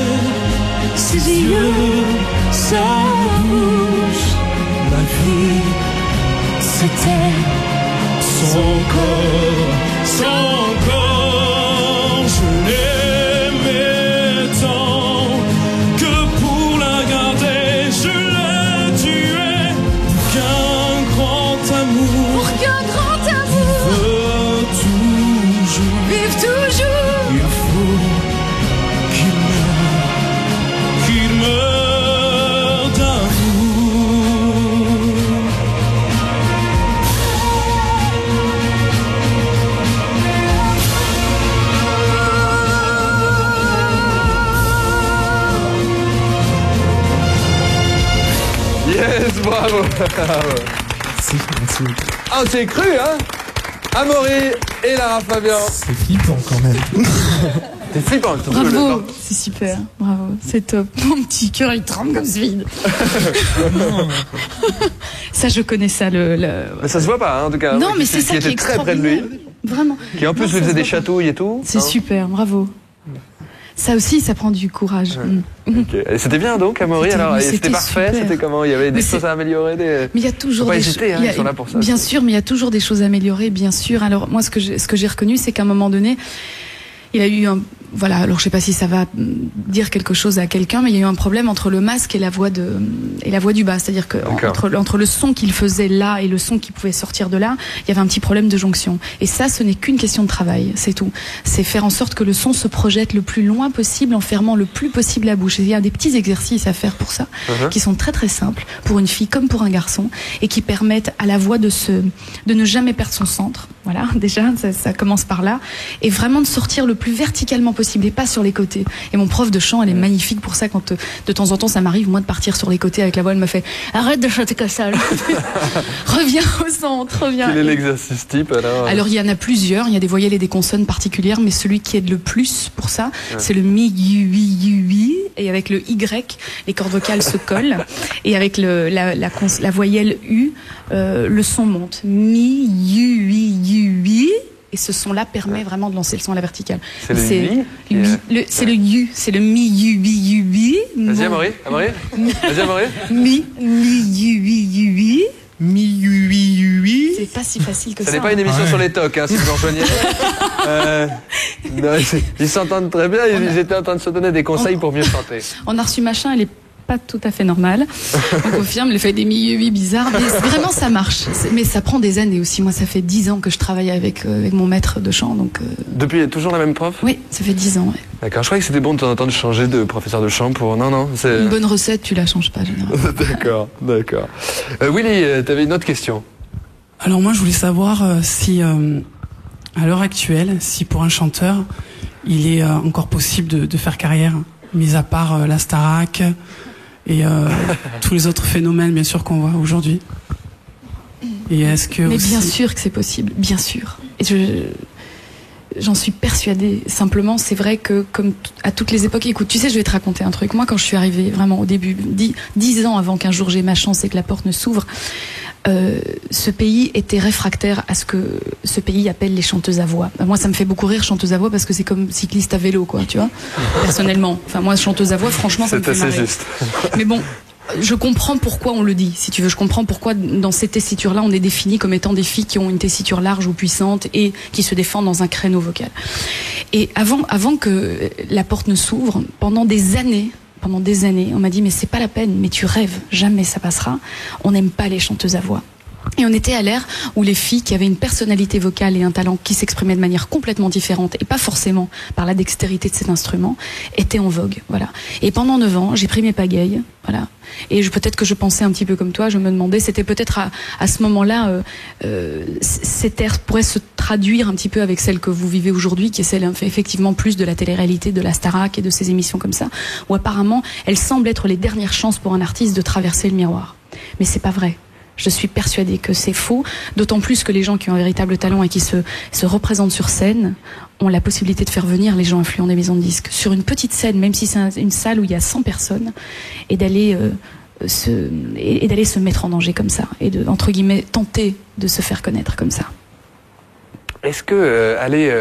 Speaker 10: ses yeux, sa bouche. Ma vie, c'était son corps, son corps. Je l'aimais tant que pour la garder, je l'ai tuée. Pour qu'un grand amour, vive toujours, il faut qu'il meure d'amour.
Speaker 1: Yes, bravo.
Speaker 9: Merci.
Speaker 1: Ah, c'est cru, hein? Amaury et Lara Fabian.
Speaker 9: C'est flippant quand même.
Speaker 1: C'est flippant.
Speaker 3: Bravo, c'est super, bravo, c'est top. Mon petit cœur il tremble comme ce vide. Ça je connais ça
Speaker 1: Mais ça se voit pas, hein, en tout cas.
Speaker 3: Non, mais c'est ça qui
Speaker 1: était
Speaker 3: est
Speaker 1: très près de lui.
Speaker 3: Vraiment.
Speaker 1: Qui en plus lui faisait des chatouilles et tout.
Speaker 3: C'est super, bravo. Ça aussi, ça prend du courage.
Speaker 1: Ouais. Okay. Et c'était bien donc, Amaury. Alors, c'était parfait.
Speaker 3: Super.
Speaker 1: C'était comment? Il y avait des choses à améliorer.
Speaker 3: Mais il y a toujours
Speaker 1: faut pas
Speaker 3: des
Speaker 1: hésiter, hein, ils sont là pour ça.
Speaker 3: Bien sûr, mais il y a toujours des choses à améliorer, bien sûr. Alors moi, ce que j'ai reconnu, c'est qu'à un moment donné, il a eu un voilà, alors je sais pas si ça va dire quelque chose à quelqu'un, mais il y a eu un problème entre le masque et la voix du bas, c'est-à-dire que entre le son qu'il faisait là et le son qui pouvait sortir de là, il y avait un petit problème de jonction. Et ça, ce n'est qu'une question de travail, c'est tout. C'est faire en sorte que le son se projette le plus loin possible en fermant le plus possible la bouche. Et il y a des petits exercices à faire pour ça, qui sont très très simples pour une fille comme pour un garçon, et qui permettent à la voix de ne jamais perdre son centre. Voilà, déjà ça commence par là, et vraiment de sortir le plus verticalement possible et pas sur les côtés. Et mon prof de chant, elle est magnifique pour ça. Quand de temps en temps ça m'arrive moi de partir sur les côtés avec la voix, elle me fait arrête de chanter comme ça. Reviens au centre, reviens.
Speaker 1: Quel est l'exercice type alors
Speaker 3: il y en a plusieurs, il y a des voyelles et des consonnes particulières, mais celui qui aide le plus pour ça, c'est le mi yu ui, et avec le y, les cordes vocales se collent, et avec la voyelle u, le son monte. Mi yu ui, et ce son-là permet vraiment de lancer le son à la verticale.
Speaker 1: C'est le mi.
Speaker 3: C'est le yu, c'est le mi yu ui.
Speaker 1: Vas-y Amaury. Vas-y Amaury.
Speaker 3: Mi yu ui.
Speaker 9: Mi ui.
Speaker 3: C'est pas si facile que ça.
Speaker 1: Ça n'est pas une émission sur les tocs, hein, si vous en rejoignez. Ils s'entendent très bien, ils étaient en train de se donner des conseils pour mieux chanter.
Speaker 3: On a reçu machin, elle est pas tout à fait normale. On confirme, il fait des mi-ui bizarres, mais vraiment ça marche. Mais ça prend des années aussi. Moi, ça fait 10 ans que je travaille avec mon maître de chant. Donc,
Speaker 1: Depuis toujours la même prof?
Speaker 3: Oui, ça fait 10 ans. Ouais.
Speaker 1: D'accord, je croyais que c'était bon de temps en temps de changer de professeur de chant pour... Non, c'est...
Speaker 3: Une bonne recette, tu la changes pas, généralement.
Speaker 1: D'accord. Willy, t'avais une autre question?
Speaker 7: Alors moi, je voulais savoir si, à l'heure actuelle, si pour un chanteur, il est encore possible de faire carrière, mis à part la Starac et tous les autres phénomènes, bien sûr, qu'on voit aujourd'hui. Et est-ce que
Speaker 3: Mais
Speaker 7: aussi...
Speaker 3: bien sûr que c'est possible, bien sûr. Et j'en suis persuadée. Simplement, c'est vrai que, comme à toutes les époques, écoute, tu sais, je vais te raconter un truc. Moi, quand je suis arrivée, vraiment au début, 10 ans avant qu'un jour j'ai ma chance et que la porte ne s'ouvre, ce pays était réfractaire à ce que ce pays appelle les chanteuses à voix. Moi, ça me fait beaucoup rire, chanteuse à voix, parce que c'est comme cycliste à vélo, quoi, tu vois. Personnellement. Enfin, moi, chanteuse à voix, franchement, ça me fait marrer.
Speaker 1: C'est assez juste.
Speaker 3: Mais bon. Je comprends pourquoi on le dit, si tu veux. Je comprends pourquoi dans ces tessitures-là, on est défini comme étant des filles qui ont une tessiture large ou puissante et qui se défendent dans un créneau vocal. Et avant que la porte ne s'ouvre, pendant des années, on m'a dit mais c'est pas la peine, mais tu rêves, jamais ça passera. On n'aime pas les chanteuses à voix. Et on était à l'ère où les filles qui avaient une personnalité vocale et un talent qui s'exprimait de manière complètement différente et pas forcément par la dextérité de cet instrument étaient en vogue, voilà. Et pendant 9 ans, j'ai pris mes pagayes, voilà. Et peut-être que je pensais un petit peu comme toi, je me demandais, c'était peut-être à ce moment-là, cette ère pourrait se traduire un petit peu avec celle que vous vivez aujourd'hui, qui est celle effectivement plus de la télé-réalité, de la Starac et de ces émissions comme ça, où apparemment, elles semblent être les dernières chances pour un artiste de traverser le miroir. Mais c'est pas vrai. Je suis persuadée que c'est faux, d'autant plus que les gens qui ont un véritable talent et qui se représentent sur scène ont la possibilité de faire venir les gens influents des maisons de disques sur une petite scène, même si c'est une salle où il y a 100 personnes, et d'aller se mettre en danger comme ça, et de, entre guillemets, tenter de se faire connaître comme ça.
Speaker 1: Est-ce que aller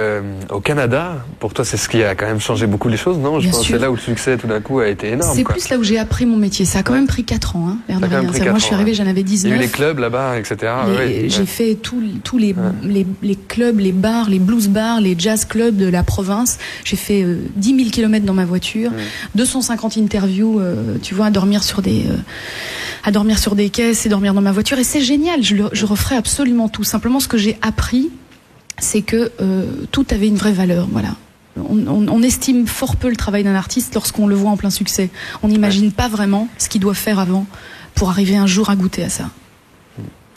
Speaker 1: au Canada, pour toi, c'est ce qui a quand même changé beaucoup les choses, non? Je pense que c'est là où le succès, tout d'un coup, a été énorme.
Speaker 3: C'est plus là où j'ai appris mon métier. Ça a quand même pris 4 ans, hein, l'air de rien. Moi, je suis arrivée, j'en avais 19.
Speaker 1: Il y a eu les clubs là-bas, etc.
Speaker 3: J'ai fait tous les clubs, les bars, les blues bars, les jazz clubs de la province. J'ai fait 10 000 kilomètres dans ma voiture, 250 interviews, tu vois, à dormir sur des caisses et dormir dans ma voiture. Et c'est génial, je referai absolument tout. Simplement, ce que j'ai appris, c'est que tout avait une vraie valeur, voilà. On estime fort peu le travail d'un artiste lorsqu'on le voit en plein succès. On n'imagine pas vraiment ce qu'il doit faire avant pour arriver un jour à goûter à ça.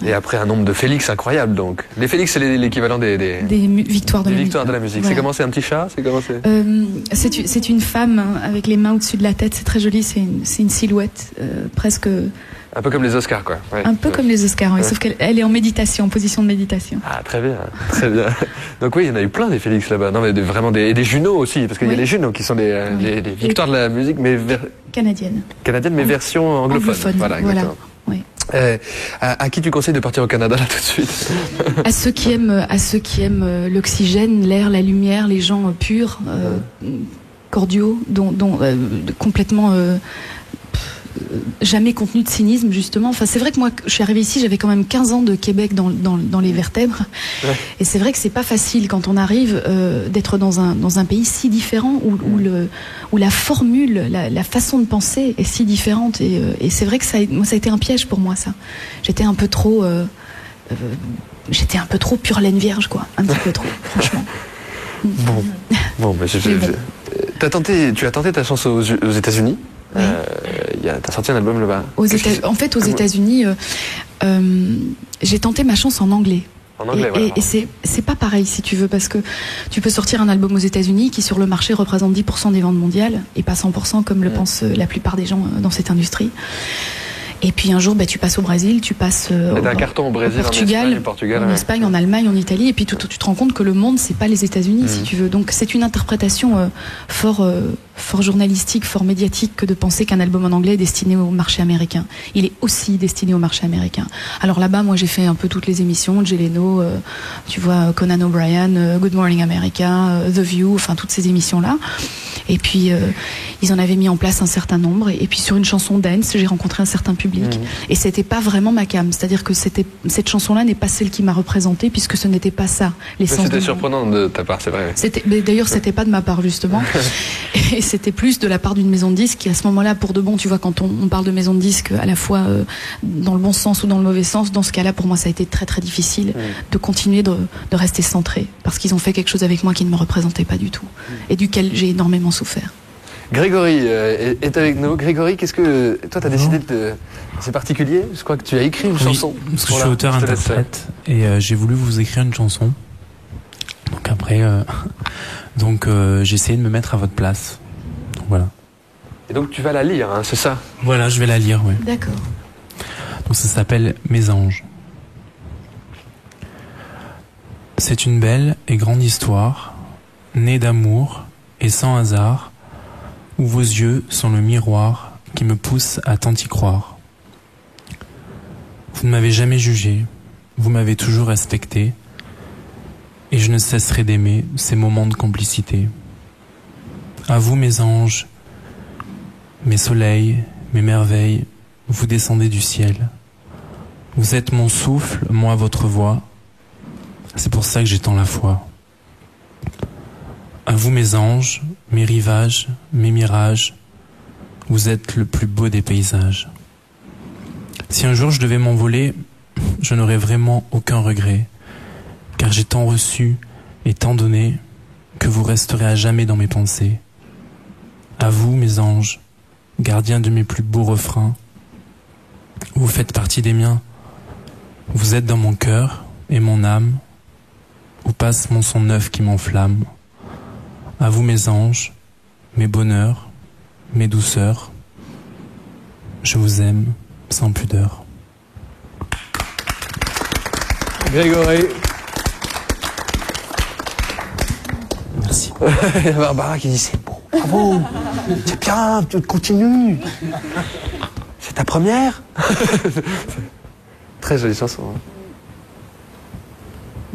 Speaker 1: Et après un nombre de Félix incroyable, donc. Les Félix, c'est l'équivalent des
Speaker 3: victoires de la musique.
Speaker 1: Voilà. C'est comment, c'est un petit chat?
Speaker 3: C'est une femme avec les mains au-dessus de la tête, c'est très joli, c'est une silhouette presque...
Speaker 1: Un peu comme les Oscars, quoi. Ouais.
Speaker 3: Un peu comme les Oscars, oui, sauf qu'elle est en méditation, en position de méditation.
Speaker 1: Ah, très bien, très bien. Donc oui, il y en a eu plein des Félix là-bas. Non, mais vraiment des Juno aussi, parce qu'il y a les Juno qui sont les victoires de la musique, mais
Speaker 3: canadienne.
Speaker 1: Canadienne, mais version anglophone. Voilà.
Speaker 3: Oui.
Speaker 1: À qui tu conseilles de partir au Canada là tout de suite?
Speaker 3: À ceux qui aiment l'oxygène, l'air, la lumière, les gens purs, cordiaux, complètement jamais contenu de cynisme, justement. Enfin, c'est vrai que moi, je suis arrivée ici, j'avais quand même 15 ans de Québec dans les vertèbres. Ouais. Et c'est vrai que c'est pas facile quand on arrive d'être dans un pays si différent où la formule, la façon de penser est si différente. Et c'est vrai que ça a été un piège pour moi, ça. J'étais un peu trop pure laine vierge, quoi. Un petit peu trop, franchement.
Speaker 1: Bon, mais tu as tenté ta chance aux États-Unis.
Speaker 3: Oui.
Speaker 1: T'as sorti un album là-bas.
Speaker 3: Aux États-Unis, j'ai tenté ma chance en anglais.
Speaker 1: En anglais,
Speaker 3: et c'est pas pareil, si tu veux, parce que tu peux sortir un album aux États-Unis qui, sur le marché, représente 10% des ventes mondiales et pas 100% comme le pensent la plupart des gens dans cette industrie. Et puis un jour, tu passes au Brésil, tu passes
Speaker 1: un carton au Brésil,
Speaker 3: au Portugal, en Espagne, en Allemagne, en Italie, et puis tu te rends compte que le monde, c'est pas les États-Unis, si tu veux. Donc c'est une interprétation fort journalistique, fort médiatique que de penser qu'un album en anglais est destiné au marché américain. Il est aussi destiné au marché américain. Alors là-bas, moi, j'ai fait un peu toutes les émissions, Jay Leno, tu vois, Conan O'Brien, Good Morning America, The View, enfin toutes ces émissions-là. Et puis ils en avaient mis en place un certain nombre. Et puis sur une chanson dance, j'ai rencontré un certain public. Et c'était pas vraiment ma cam. C'est-à-dire que cette chanson-là n'est pas celle qui m'a représentée, puisque ce n'était pas ça.
Speaker 1: C'était surprenant de ta part, c'est vrai.
Speaker 3: D'ailleurs, c'était pas de ma part, justement. Et c'était plus de la part d'une maison de disques qui, à ce moment-là, pour de bon, tu vois, quand on parle de maison de disques, à la fois dans le bon sens ou dans le mauvais sens, dans ce cas-là, pour moi, ça a été très très difficile de continuer de rester centré, parce qu'ils ont fait quelque chose avec moi qui ne me représentait pas du tout, et duquel j'ai énormément souffert.
Speaker 1: Grégory est avec nous. Grégory, qu'est-ce que toi t'as décidé de... C'est particulier, je crois que tu as écrit une chanson.
Speaker 11: Parce que je suis auteur-interprète et j'ai voulu vous écrire une chanson. Donc après après, donc j'ai essayé de me mettre à votre place. Donc, voilà.
Speaker 1: Et donc tu vas la lire, hein, c'est ça?
Speaker 11: Voilà, je vais la lire, oui.
Speaker 3: D'accord.
Speaker 11: Donc ça s'appelle Mes anges. C'est une belle et grande histoire, née d'amour et sans hasard, où vos yeux sont le miroir qui me pousse à tant y croire. Vous ne m'avez jamais jugé, vous m'avez toujours respecté, et je ne cesserai d'aimer ces moments de complicité. À vous mes anges, mes soleils, mes merveilles, vous descendez du ciel. Vous êtes mon souffle, moi votre voix. C'est pour ça que j'ai tant la foi. À vous mes anges, mes rivages, mes mirages, vous êtes le plus beau des paysages. Si un jour je devais m'envoler, je n'aurais vraiment aucun regret, car j'ai tant reçu et tant donné que vous resterez à jamais dans mes pensées. À vous mes anges, gardiens de mes plus beaux refrains, vous faites partie des miens. Vous êtes dans mon cœur et mon âme, où passe mon son neuf qui m'enflamme. À vous mes anges, mes bonheurs, mes douceurs, je vous aime sans pudeur.
Speaker 1: Grégory.
Speaker 11: Merci.
Speaker 1: Il y a Barbara qui dit c'est bon, bravo, c'est bien, tu continues. C'est ta première. Très jolie chanson. Hein.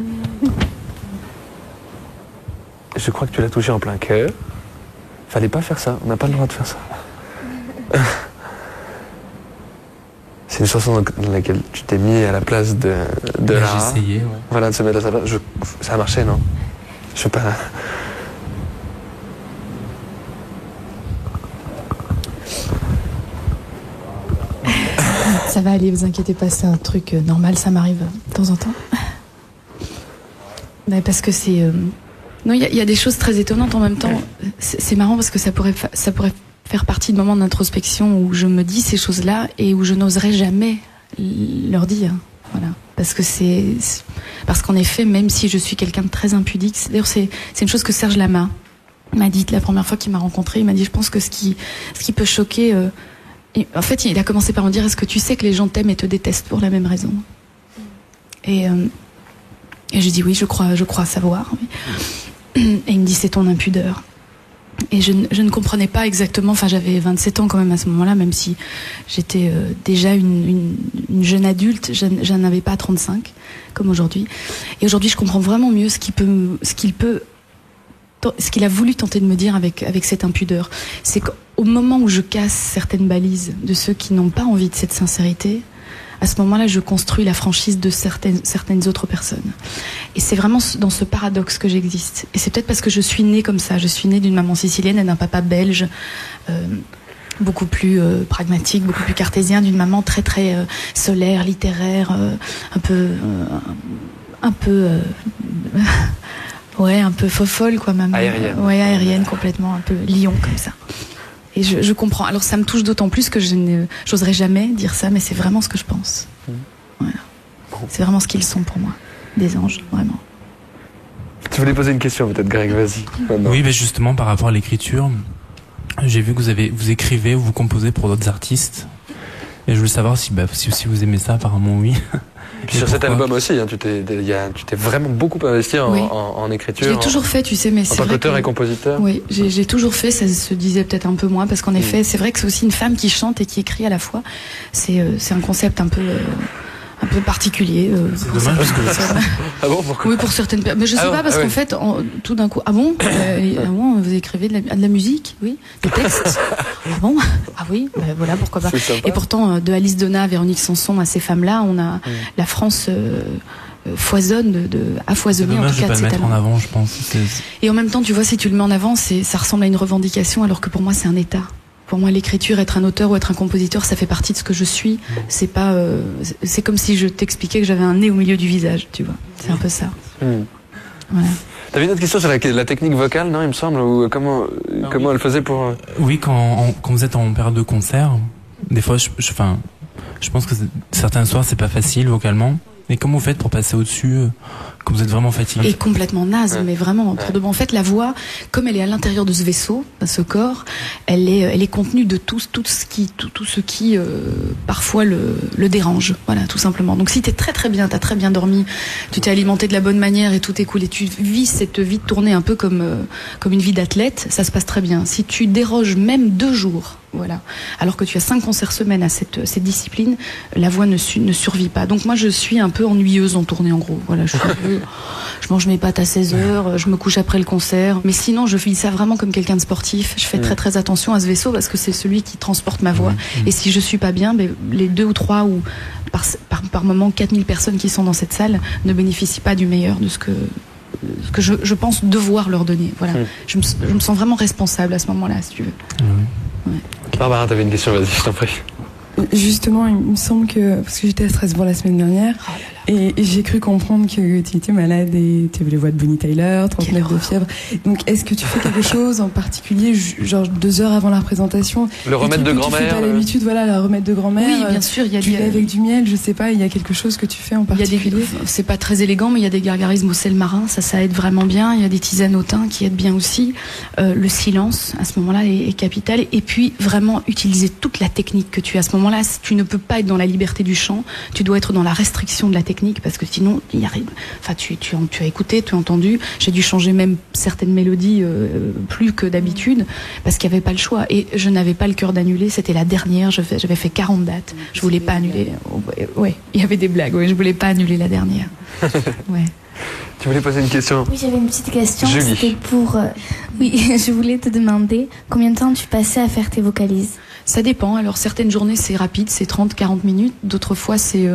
Speaker 1: Je crois que tu l'as touché en plein cœur. Fallait pas faire ça, on n'a pas le droit de faire ça. C'est une chanson dans laquelle tu t'es mis à la place de Lara.
Speaker 11: J'ai essayé, ouais.
Speaker 1: Voilà, de se mettre à sa place. Ça a marché, non? Je sais pas.
Speaker 3: Ça va aller, vous inquiétez pas, c'est un truc normal, ça m'arrive de temps en temps. Mais parce que c'est... Non, il y a des choses très étonnantes en même temps. C'est marrant parce que ça pourrait faire partie de moments d'introspection où je me dis ces choses-là et où je n'oserais jamais leur dire. Voilà. Parce qu'en effet, même si je suis quelqu'un de très impudique, d'ailleurs c'est une chose que Serge Lama m'a dit la première fois qu'il m'a rencontré. Il m'a dit, je pense que ce qui peut choquer... en fait, il a commencé par me dire, est-ce que tu sais que les gens t'aiment et te détestent pour la même raison? Et j'ai dit oui, je crois savoir. Oui. Et il me dit, c'est ton impudeur. Et je ne comprenais pas exactement, enfin j'avais 27 ans quand même à ce moment-là, même si j'étais déjà une jeune adulte, je n'avais pas 35 comme aujourd'hui. Et aujourd'hui je comprends vraiment mieux ce qu'il a voulu tenter de me dire avec cette impudeur. C'est qu'au moment où je casse certaines balises de ceux qui n'ont pas envie de cette sincérité, à ce moment-là, je construis la franchise de certaines autres personnes. Et c'est vraiment dans ce paradoxe que j'existe. Et c'est peut-être parce que je suis née comme ça. Je suis née d'une maman sicilienne et d'un papa belge, beaucoup plus pragmatique, beaucoup plus cartésien, d'une maman très très solaire, littéraire, un peu ouais, un peu fofolle quoi, maman.
Speaker 1: Aérienne.
Speaker 3: Ouais, aérienne complètement, un peu lion comme ça. Et je comprends. Alors ça me touche d'autant plus que j'oserais jamais dire ça, mais c'est vraiment ce que je pense. Voilà. C'est vraiment ce qu'ils sont pour moi, des anges, vraiment.
Speaker 1: Tu voulais poser une question peut-être, Greg, vas-y.
Speaker 11: Oui, mais justement par rapport à l'écriture, j'ai vu que vous écrivez ou vous composez pour d'autres artistes. Et je voulais savoir si vous aimez ça, apparemment oui.
Speaker 1: Puis sur cet album aussi, hein, tu t'es vraiment beaucoup investi en écriture.
Speaker 3: Je l'ai toujours fait, tu sais, mais c'est vrai.
Speaker 1: En tant qu'auteur et compositeur.
Speaker 3: Oui, j'ai toujours fait. Ça se disait peut-être un peu moins parce qu'en effet, c'est vrai que c'est aussi une femme qui chante et qui écrit à la fois. C'est un concept un peu particulier.
Speaker 11: C'est dommage parce que...
Speaker 1: Ah bon, pourquoi?
Speaker 3: Oui, pour certaines personnes. Mais je sais pas parce qu'en fait, tout d'un coup, vous écrivez de la musique, oui, des textes. Ah bon? Ah oui, voilà, pourquoi pas. Et pourtant, de Alice Donna à Véronique Sanson à ces femmes-là, on a la France foisonne à foisonner en tout cas de ces talents.
Speaker 11: En avant, je pense.
Speaker 3: Et en même temps, tu vois, si tu le mets en avant, ça ressemble à une revendication, alors que pour moi, c'est un état. Pour moi, l'écriture, être un auteur ou être un compositeur, ça fait partie de ce que je suis. C'est pas, c'est comme si je t'expliquais que j'avais un nez au milieu du visage, tu vois. C'est un peu ça. Voilà.
Speaker 1: T'avais une autre question sur la technique vocale, non, il me semble, ou comment elle faisait pour...
Speaker 11: Oui, quand vous êtes en période de concert, des fois, je pense que certains soirs, c'est pas facile vocalement. Et comment vous faites pour passer au-dessus Quand vous êtes vraiment fatigué.
Speaker 3: Et complètement naze, mais vraiment, pour de bon. En fait, la voix, comme elle est à l'intérieur de ce vaisseau, de ce corps, elle est contenue de tout ce qui parfois le dérange. Voilà, tout simplement. Donc si t'es très très bien, t'as très bien dormi, tu t'es alimenté de la bonne manière et tout est cool, et tu vis cette vie de tournée un peu comme une vie d'athlète, ça se passe très bien. Si tu déroges même 2 jours, voilà, alors que tu as 5 concerts semaine à cette discipline, la voix ne survit pas. Donc moi je suis un peu ennuyeuse en tournée, en gros. Voilà, je mange mes pâtes à 16h, je me couche après le concert. Mais sinon je vis ça vraiment comme quelqu'un de sportif. Je fais très très attention à ce vaisseau parce que c'est celui qui transporte ma voix. Et si je suis pas bien, les 2 ou 3 ou par moment 4000 personnes qui sont dans cette salle ne bénéficient pas du meilleur de ce que je pense devoir leur donner. Voilà. Je me sens vraiment responsable à ce moment-là, si tu veux. Ouais.
Speaker 1: Barbara, t'avais une question, vas-y, je t'en prie.
Speaker 4: Justement, il me semble que, parce que j'étais à Strasbourg la semaine dernière, et j'ai cru comprendre que tu étais malade et tu avais les voix de Bonnie Tyler, 39 de fièvre. Donc, est-ce que tu fais quelque chose en particulier, genre 2 heures avant la représentation?
Speaker 1: Le remède de grand-mère.
Speaker 4: Tu fais pas l'habitude, voilà, la remède de grand-mère.
Speaker 3: Oui, bien sûr, il y a
Speaker 4: du lait avec du miel, je sais pas, il y a quelque chose que tu fais en particulier?
Speaker 3: C'est pas très élégant, mais il y a des gargarismes au sel marin, ça aide vraiment bien. Il y a des tisanes au thym qui aident bien aussi. Le silence, à ce moment-là, est capital. Et puis, vraiment, utiliser toute la technique que tu as à ce moment-là. Tu ne peux pas être dans la liberté du chant, tu dois être dans la restriction de la technique, parce que sinon, il y arrive. Enfin, tu as écouté, tu as entendu. J'ai dû changer même certaines mélodies plus que d'habitude, parce qu'il n'y avait pas le choix. Et je n'avais pas le cœur d'annuler, c'était la dernière, j'avais fait 40 dates. Je voulais pas annuler. Ouais, il y avait des blagues, ouais, je voulais pas annuler la dernière. Ouais.
Speaker 1: Tu voulais poser une question?
Speaker 6: Oui, j'avais une petite question.
Speaker 1: Julie.
Speaker 6: C'était pour... Oui, je voulais te demander combien de temps tu passais à faire tes vocalises?
Speaker 3: Ça dépend. Alors, certaines journées, c'est rapide, c'est 30-40 minutes. D'autres fois, c'est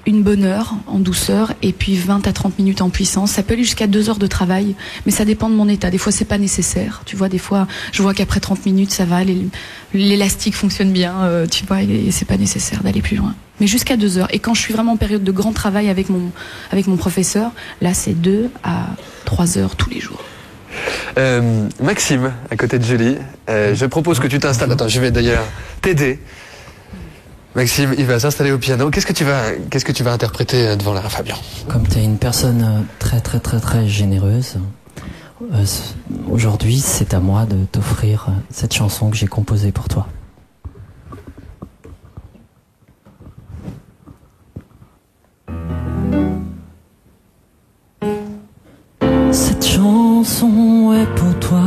Speaker 3: une bonne heure en douceur et puis 20 à 30 minutes en puissance. Ça peut aller jusqu'à 2 heures de travail, mais ça dépend de mon état. Des fois, c'est pas nécessaire. Tu vois, des fois, je vois qu'après 30 minutes, ça va, l'élastique fonctionne bien, tu vois, et c'est pas nécessaire d'aller plus loin. Mais jusqu'à 2 heures. Et quand je suis vraiment en période de grand travail avec mon professeur, là, c'est 2 à 3 heures tous les jours.
Speaker 1: Maxime, à côté de Julie, je propose que tu t'installes. Attends, je vais d'ailleurs t'aider. Maxime, il va s'installer au piano. Qu'est-ce que tu vas interpréter devant Lara Fabian?
Speaker 5: Comme tu es une personne très très très très généreuse, aujourd'hui c'est à moi de t'offrir cette chanson que j'ai composée pour toi. Cette chanson est pour toi,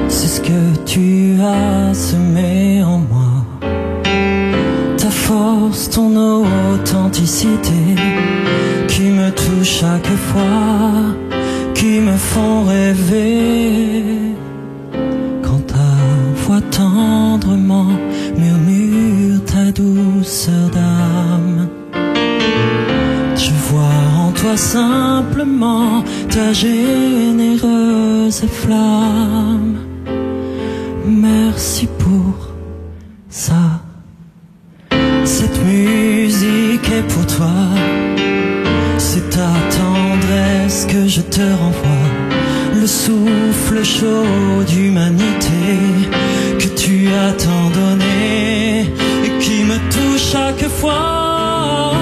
Speaker 5: c'est ce que tu as semé en moi. Ta force, ton authenticité, qui me touche chaque fois, qui me font rêver. Quand ta voix tendrement murmure ta douceur d'âme, je vois en toi simplement ta généreuse flamme. Merci pour ça. Cette musique est pour toi. C'est ta tendresse que je te renvoie. Le souffle chaud d'humanité que tu as tant donné et qui me touche chaque fois.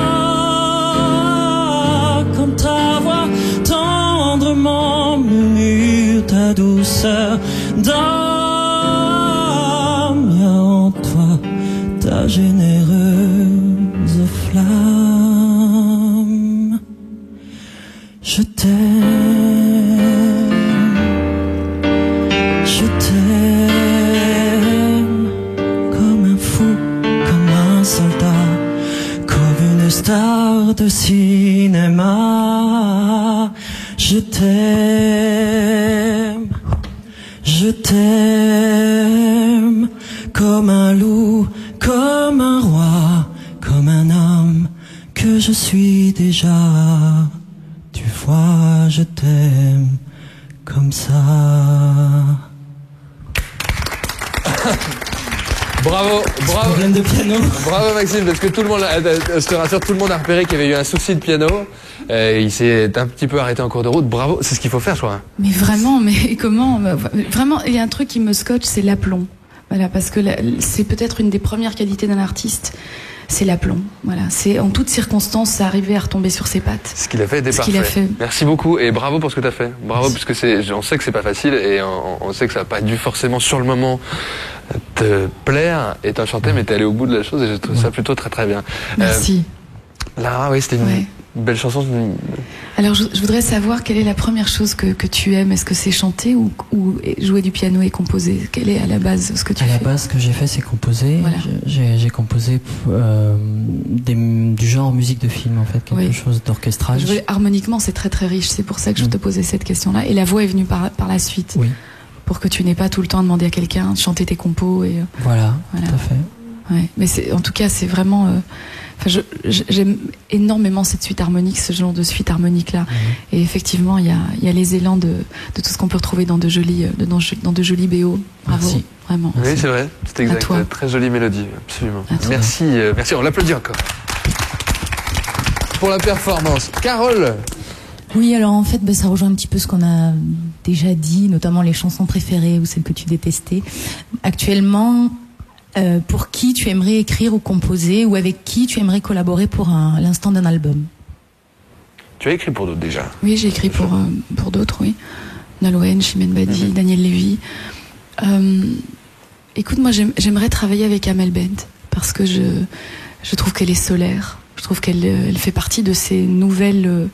Speaker 5: Quand ta voix tendrement murmure ta douceur d'âme, il y a en toi ta généreuse flamme. Je t'aime, je t'aime comme un fou, comme un soldat, comme une star de cinéma. Je t'aime, je t'aime comme un loup, comme un roi, comme un homme que je suis déjà. Tu vois, je t'aime comme ça.
Speaker 1: Bravo, bravo.
Speaker 5: Problème de piano.
Speaker 1: Bravo Maxime, parce que tout le monde, je te rassure, tout le monde a repéré qu'il y avait eu un souci de piano. Il s'est un petit peu arrêté en cours de route. Bravo, c'est ce qu'il faut faire, je crois.
Speaker 3: Mais vraiment, mais comment? Vraiment, il y a un truc qui me scotche, c'est l'aplomb. Voilà, parce que c'est peut-être une des premières qualités d'un artiste. c'est l'aplomb. Voilà, c'est en toutes circonstances, ça arrivait à retomber sur ses pattes.
Speaker 1: Ce qu'il a fait était
Speaker 3: Ce
Speaker 1: parfait.
Speaker 3: qu'il a fait.
Speaker 1: Merci beaucoup et bravo pour ce que tu as fait. Bravo, parce que on sait que c'est pas facile et on sait que ça n'a pas dû forcément sur le moment te plaire et t'as chanté, mais t'es allé au bout de la chose et je trouve ça plutôt très très bien.
Speaker 3: Merci.
Speaker 1: Lara, oui, c'était une belle chanson.
Speaker 3: Alors, je voudrais savoir quelle est la première chose que tu aimes. Est-ce que c'est chanter ou jouer du piano et composer? Quelle est à la base ce que tu fais?
Speaker 5: À la base, ce que j'ai fait, c'est composer.
Speaker 3: Voilà.
Speaker 5: J'ai composé du genre musique de film, en fait, quelque chose d'orchestral.
Speaker 3: Harmoniquement, c'est très très riche. C'est pour ça que je te posais cette question-là. Et la voix est venue par la suite.
Speaker 5: Oui.
Speaker 3: Pour que tu n'aies pas tout le temps à demander à quelqu'un de chanter tes compos. Et,
Speaker 5: voilà, tout à fait.
Speaker 3: Ouais. Mais en tout cas, c'est vraiment... j'aime énormément cette suite harmonique, ce genre de suite harmonique-là. Et effectivement, il y a les élans de tout ce qu'on peut retrouver dans de jolis BO. Bravo,
Speaker 5: merci.
Speaker 3: Vraiment.
Speaker 1: Oui, c'est vrai, c'est exact. Très jolie mélodie, absolument. Merci, merci, on l'applaudit encore. Pour la performance. Carole.
Speaker 12: Oui, alors en fait, ça rejoint un petit peu ce qu'on a déjà dit, notamment les chansons préférées ou celles que tu détestais. Actuellement, pour qui tu aimerais écrire ou composer, ou avec qui tu aimerais collaborer pour l'instant d'un album?
Speaker 1: Tu as écrit pour d'autres déjà?
Speaker 3: Oui, j'ai écrit pour d'autres, oui. Nolwenn, Chimène Badi, Daniel Lévy. Écoute, moi j'aimerais travailler avec Amel Bent, parce que je trouve qu'elle est solaire. Je trouve qu'elle fait partie de ces nouvelles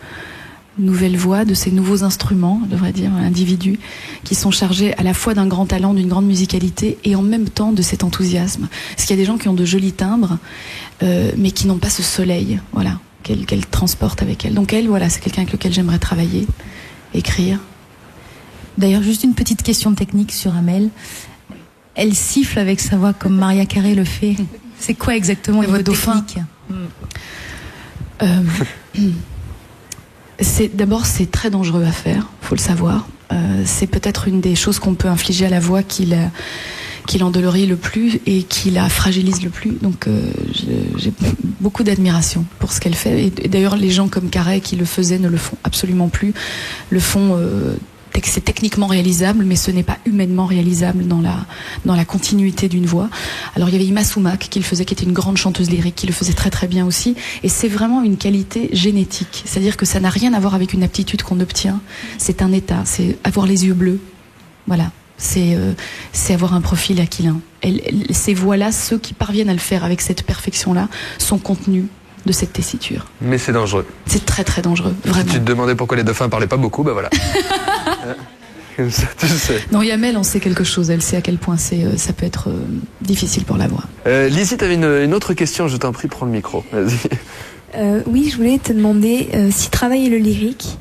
Speaker 3: voix, de ces nouveaux instruments, je devrais dire, individus, qui sont chargés à la fois d'un grand talent, d'une grande musicalité, et en même temps de cet enthousiasme. Parce qu'il y a des gens qui ont de jolis timbres, mais qui n'ont pas ce soleil, voilà, qu'elle transporte avec elle. Donc elle, voilà, c'est quelqu'un avec lequel j'aimerais travailler, écrire.
Speaker 12: D'ailleurs, juste une petite question technique sur Amel. Elle siffle avec sa voix comme Maria Carey le fait. C'est quoi exactement le dauphin?
Speaker 3: D'abord, c'est très dangereux à faire, faut le savoir. C'est peut-être une des choses qu'on peut infliger à la voix qui l'endolorit le plus et qui la fragilise le plus. Donc j'ai beaucoup d'admiration pour ce qu'elle fait. Et d'ailleurs, les gens comme Carey qui le faisaient ne le font absolument plus. Le font... c'est techniquement réalisable, mais ce n'est pas humainement réalisable dans la continuité d'une voix. Alors il y avait Ima Sumac qui le faisait, qui était une grande chanteuse lyrique, qui le faisait très très bien aussi. Et c'est vraiment une qualité génétique. C'est-à-dire que ça n'a rien à voir avec une aptitude qu'on obtient. C'est un état, c'est avoir les yeux bleus. Voilà. C'est avoir un profil aquilin. Ces voix-là, ceux qui parviennent à le faire avec cette perfection-là, sont contenus de cette tessiture.
Speaker 1: Mais c'est dangereux.
Speaker 3: C'est très très dangereux, vraiment.
Speaker 1: Si tu te demandais pourquoi les dauphins parlaient pas beaucoup, bah voilà. Comme ça, tu sais.
Speaker 3: Non, Yamel en sait quelque chose, elle sait à quel point ça peut être difficile pour la voix.
Speaker 1: Lizzie, tu avais une autre question, je t'en prie, prends le micro. Vas-y.
Speaker 6: Oui, je voulais te demander si travailler le lyrique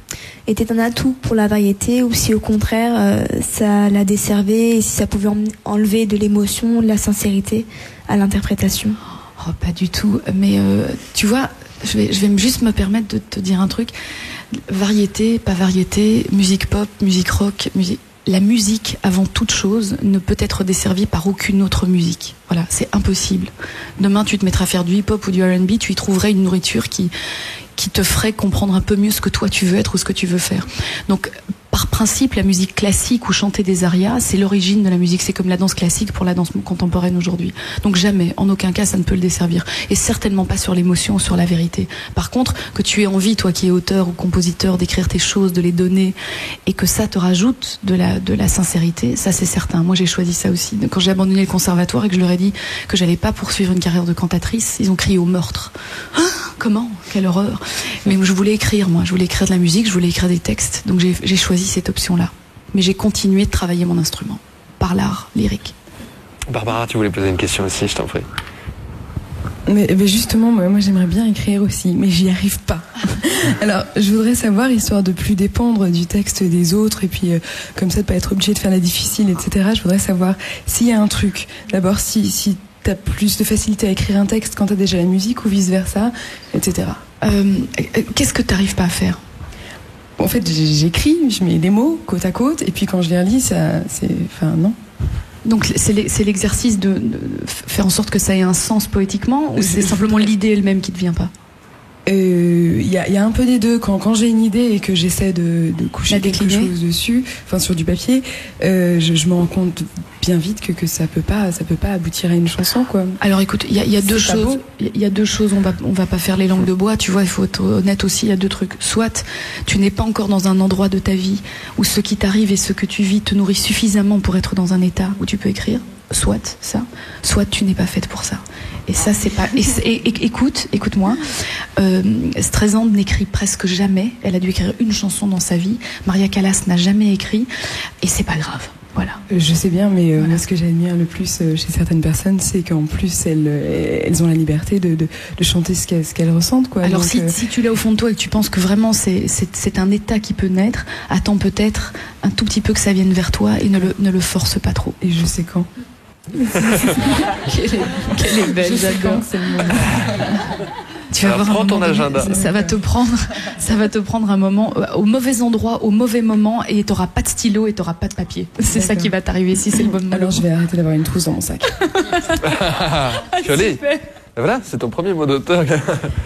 Speaker 6: était un atout pour la variété ou si au contraire ça la desservait et si ça pouvait enlever de l'émotion, de la sincérité à l'interprétation.
Speaker 3: Oh, pas du tout, mais tu vois, je vais juste me permettre de te dire un truc. Variété, pas variété, musique pop, musique rock, la musique, avant toute chose, ne peut être desservie par aucune autre musique. Voilà, c'est impossible. Demain, tu te mettras à faire du hip-hop ou du R&B, tu y trouverais une nourriture qui te ferait comprendre un peu mieux ce que toi tu veux être ou ce que tu veux faire. Donc, par principe, la musique classique ou chanter des arias, c'est l'origine de la musique. C'est comme la danse classique pour la danse contemporaine aujourd'hui. Donc jamais, en aucun cas, ça ne peut le desservir. Et certainement pas sur l'émotion ou sur la vérité. Par contre, que tu aies envie, toi qui es auteur ou compositeur, d'écrire tes choses, de les donner, et que ça te rajoute de la sincérité, ça c'est certain. Moi j'ai choisi ça aussi. Donc, quand j'ai abandonné le conservatoire et que je leur ai dit que j'allais pas poursuivre une carrière de cantatrice, ils ont crié au meurtre. Ah, comment? Quelle horreur! Mais je voulais écrire, moi. Je voulais écrire de la musique, je voulais écrire des textes. Donc j'ai choisi cette option-là. Mais j'ai continué de travailler mon instrument par l'art lyrique.
Speaker 1: Barbara, tu voulais poser une question aussi, je t'en prie.
Speaker 4: Mais justement, moi j'aimerais bien écrire aussi, mais j'y arrive pas. Alors, je voudrais savoir, histoire de plus dépendre du texte des autres, et puis comme ça de pas être obligé de faire la difficile, etc. Je voudrais savoir s'il y a un truc. D'abord, si t'as plus de facilité à écrire un texte quand t'as déjà la musique, ou vice-versa, etc.
Speaker 3: Qu'est-ce que t'arrives pas à faire?
Speaker 4: En fait, j'écris, je mets des mots côte à côte, et puis quand je les relis, non.
Speaker 3: Donc c'est l'exercice de faire en sorte que ça ait un sens poétiquement, ou c'est simplement l'idée elle-même qui ne vient pas?
Speaker 4: y a un peu des deux. Quand j'ai une idée et que j'essaie de coucher quelque chose dessus, enfin sur du papier, je me rends compte bien vite que ça peut pas aboutir à une chanson, quoi.
Speaker 3: Alors écoute, il y a deux choses. Il y a deux choses. On va pas faire les langues de bois. Tu vois, il faut être honnête aussi. Il y a deux trucs. Soit tu n'es pas encore dans un endroit de ta vie où ce qui t'arrive et ce que tu vis te nourrit suffisamment pour être dans un état où tu peux écrire. Soit ça, soit tu n'es pas faite pour ça. Et ça, c'est pas. Écoute-moi. Streisand n'écrit presque jamais. Elle a dû écrire une chanson dans sa vie. Maria Callas n'a jamais écrit, et c'est pas grave. Voilà.
Speaker 4: Je sais bien, mais moi, ce que j'admire le plus chez certaines personnes, c'est qu'en plus elles ont la liberté de chanter ce qu'elles ressentent, quoi.
Speaker 3: Alors
Speaker 4: donc,
Speaker 3: si tu l'as au fond de toi et que tu penses que vraiment c'est un état qui peut naître, attends peut-être un tout petit peu que ça vienne vers toi et ne le force pas trop.
Speaker 4: Et je sais quand.
Speaker 3: Quelle est belle, j'adore. Tu vas voir,
Speaker 1: ton agenda.
Speaker 3: Ça va te prendre un moment au mauvais endroit, au mauvais moment, et t'auras pas de stylo et t'auras pas de papier. C'est ça qui va t'arriver si c'est le bon moment.
Speaker 4: Alors je vais arrêter d'avoir une trousse dans mon sac.
Speaker 1: Joli. Voilà, c'est ton premier mot d'auteur.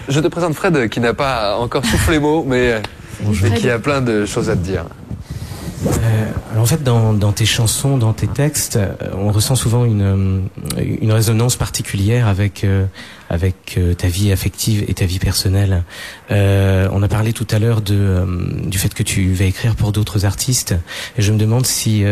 Speaker 1: Je te présente Fred, qui n'a pas encore soufflé mot, mais qui a plein de choses à te dire.
Speaker 5: Alors en fait, dans tes chansons, dans tes textes, on ressent souvent une résonance particulière avec ta vie affective et ta vie personnelle. On a parlé tout à l'heure du fait que tu vas écrire pour d'autres artistes, et je me demande s'il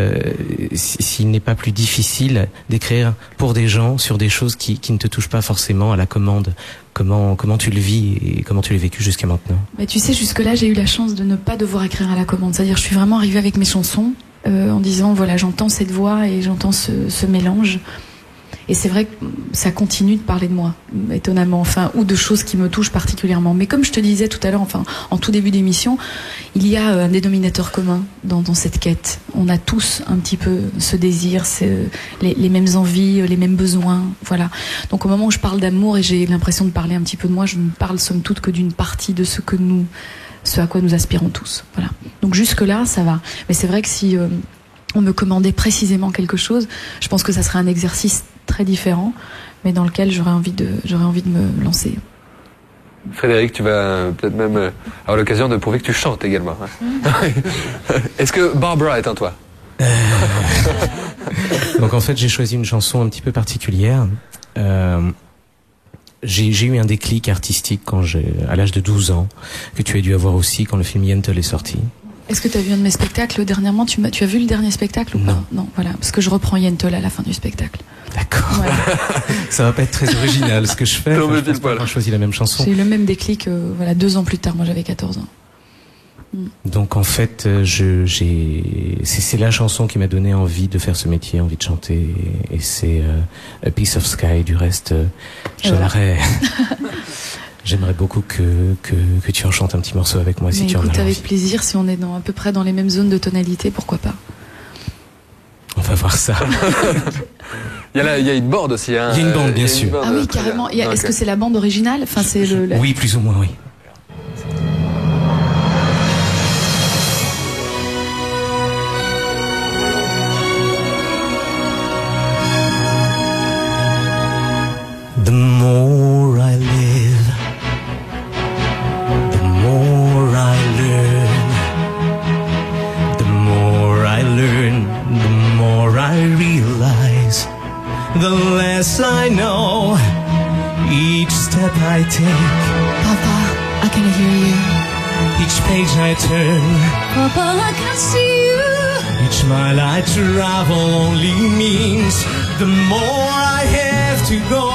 Speaker 5: n'est pas plus difficile d'écrire pour des gens sur des choses qui ne te touchent pas forcément à la commande. Comment tu le vis et comment tu l'as vécu jusqu'à maintenant?
Speaker 3: Mais tu sais, jusque-là, j'ai eu la chance de ne pas devoir écrire à la commande. C'est-à-dire, je suis vraiment arrivée avec mes chansons en disant, voilà, j'entends cette voix et j'entends ce mélange. Et c'est vrai que ça continue de parler de moi, étonnamment, enfin, ou de choses qui me touchent particulièrement. Mais comme je te disais tout à l'heure, enfin, en tout début d'émission, il y a un dénominateur commun dans cette quête. On a tous un petit peu ce désir, les mêmes envies, les mêmes besoins, voilà. Donc au moment où je parle d'amour et j'ai l'impression de parler un petit peu de moi, je ne parle somme toute que d'une partie de ce à quoi nous aspirons tous, voilà. Donc jusque-là, ça va. Mais c'est vrai que si on me commandait précisément quelque chose, je pense que ça serait un exercice très différent, mais dans lequel j'aurais envie de me lancer.
Speaker 1: Frédéric, tu vas peut-être même avoir l'occasion de prouver que tu chantes également. Est-ce que Barbara est en toi?
Speaker 5: Donc en fait, j'ai choisi une chanson un petit peu particulière. J'ai eu un déclic artistique à l'âge de 12 ans, que tu as dû avoir aussi quand le film Yentl est sorti.
Speaker 3: Est-ce que tu as vu un de mes spectacles dernièrement? Tu as vu le dernier spectacle ou pas? Non, voilà, parce que je reprends Yentl à la fin du spectacle.
Speaker 5: D'accord. Voilà. Ça va pas être très original ce que je fais. Je pense pas avoir choisi la même chanson.
Speaker 3: J'ai eu le même déclic, 2 ans plus tard. Moi, j'avais 14 ans.
Speaker 5: Donc en fait, c'est la chanson qui m'a donné envie de faire ce métier, envie de chanter, et c'est A Piece of Sky. Du reste, j'aimerais beaucoup que tu en chantes un petit morceau avec moi. Mais si tu en as envie.
Speaker 3: Avec plaisir, si on est à peu près dans les mêmes zones de tonalité, pourquoi pas?
Speaker 5: On va voir ça.
Speaker 1: Il y a une bande aussi. Hein.
Speaker 5: Il y a une bande, bien sûr.
Speaker 3: Ah oui, carrément. Est-ce que c'est la bande originale? Enfin, c'est
Speaker 5: Oui, plus ou moins, oui. The more I live, the more I learn. The more I learn, the more I realize. The less I know, each step I take.
Speaker 2: Papa, I can hear you.
Speaker 5: Each page I turn,
Speaker 2: Papa, I can see you.
Speaker 5: each mile I travel only means the more I have to go.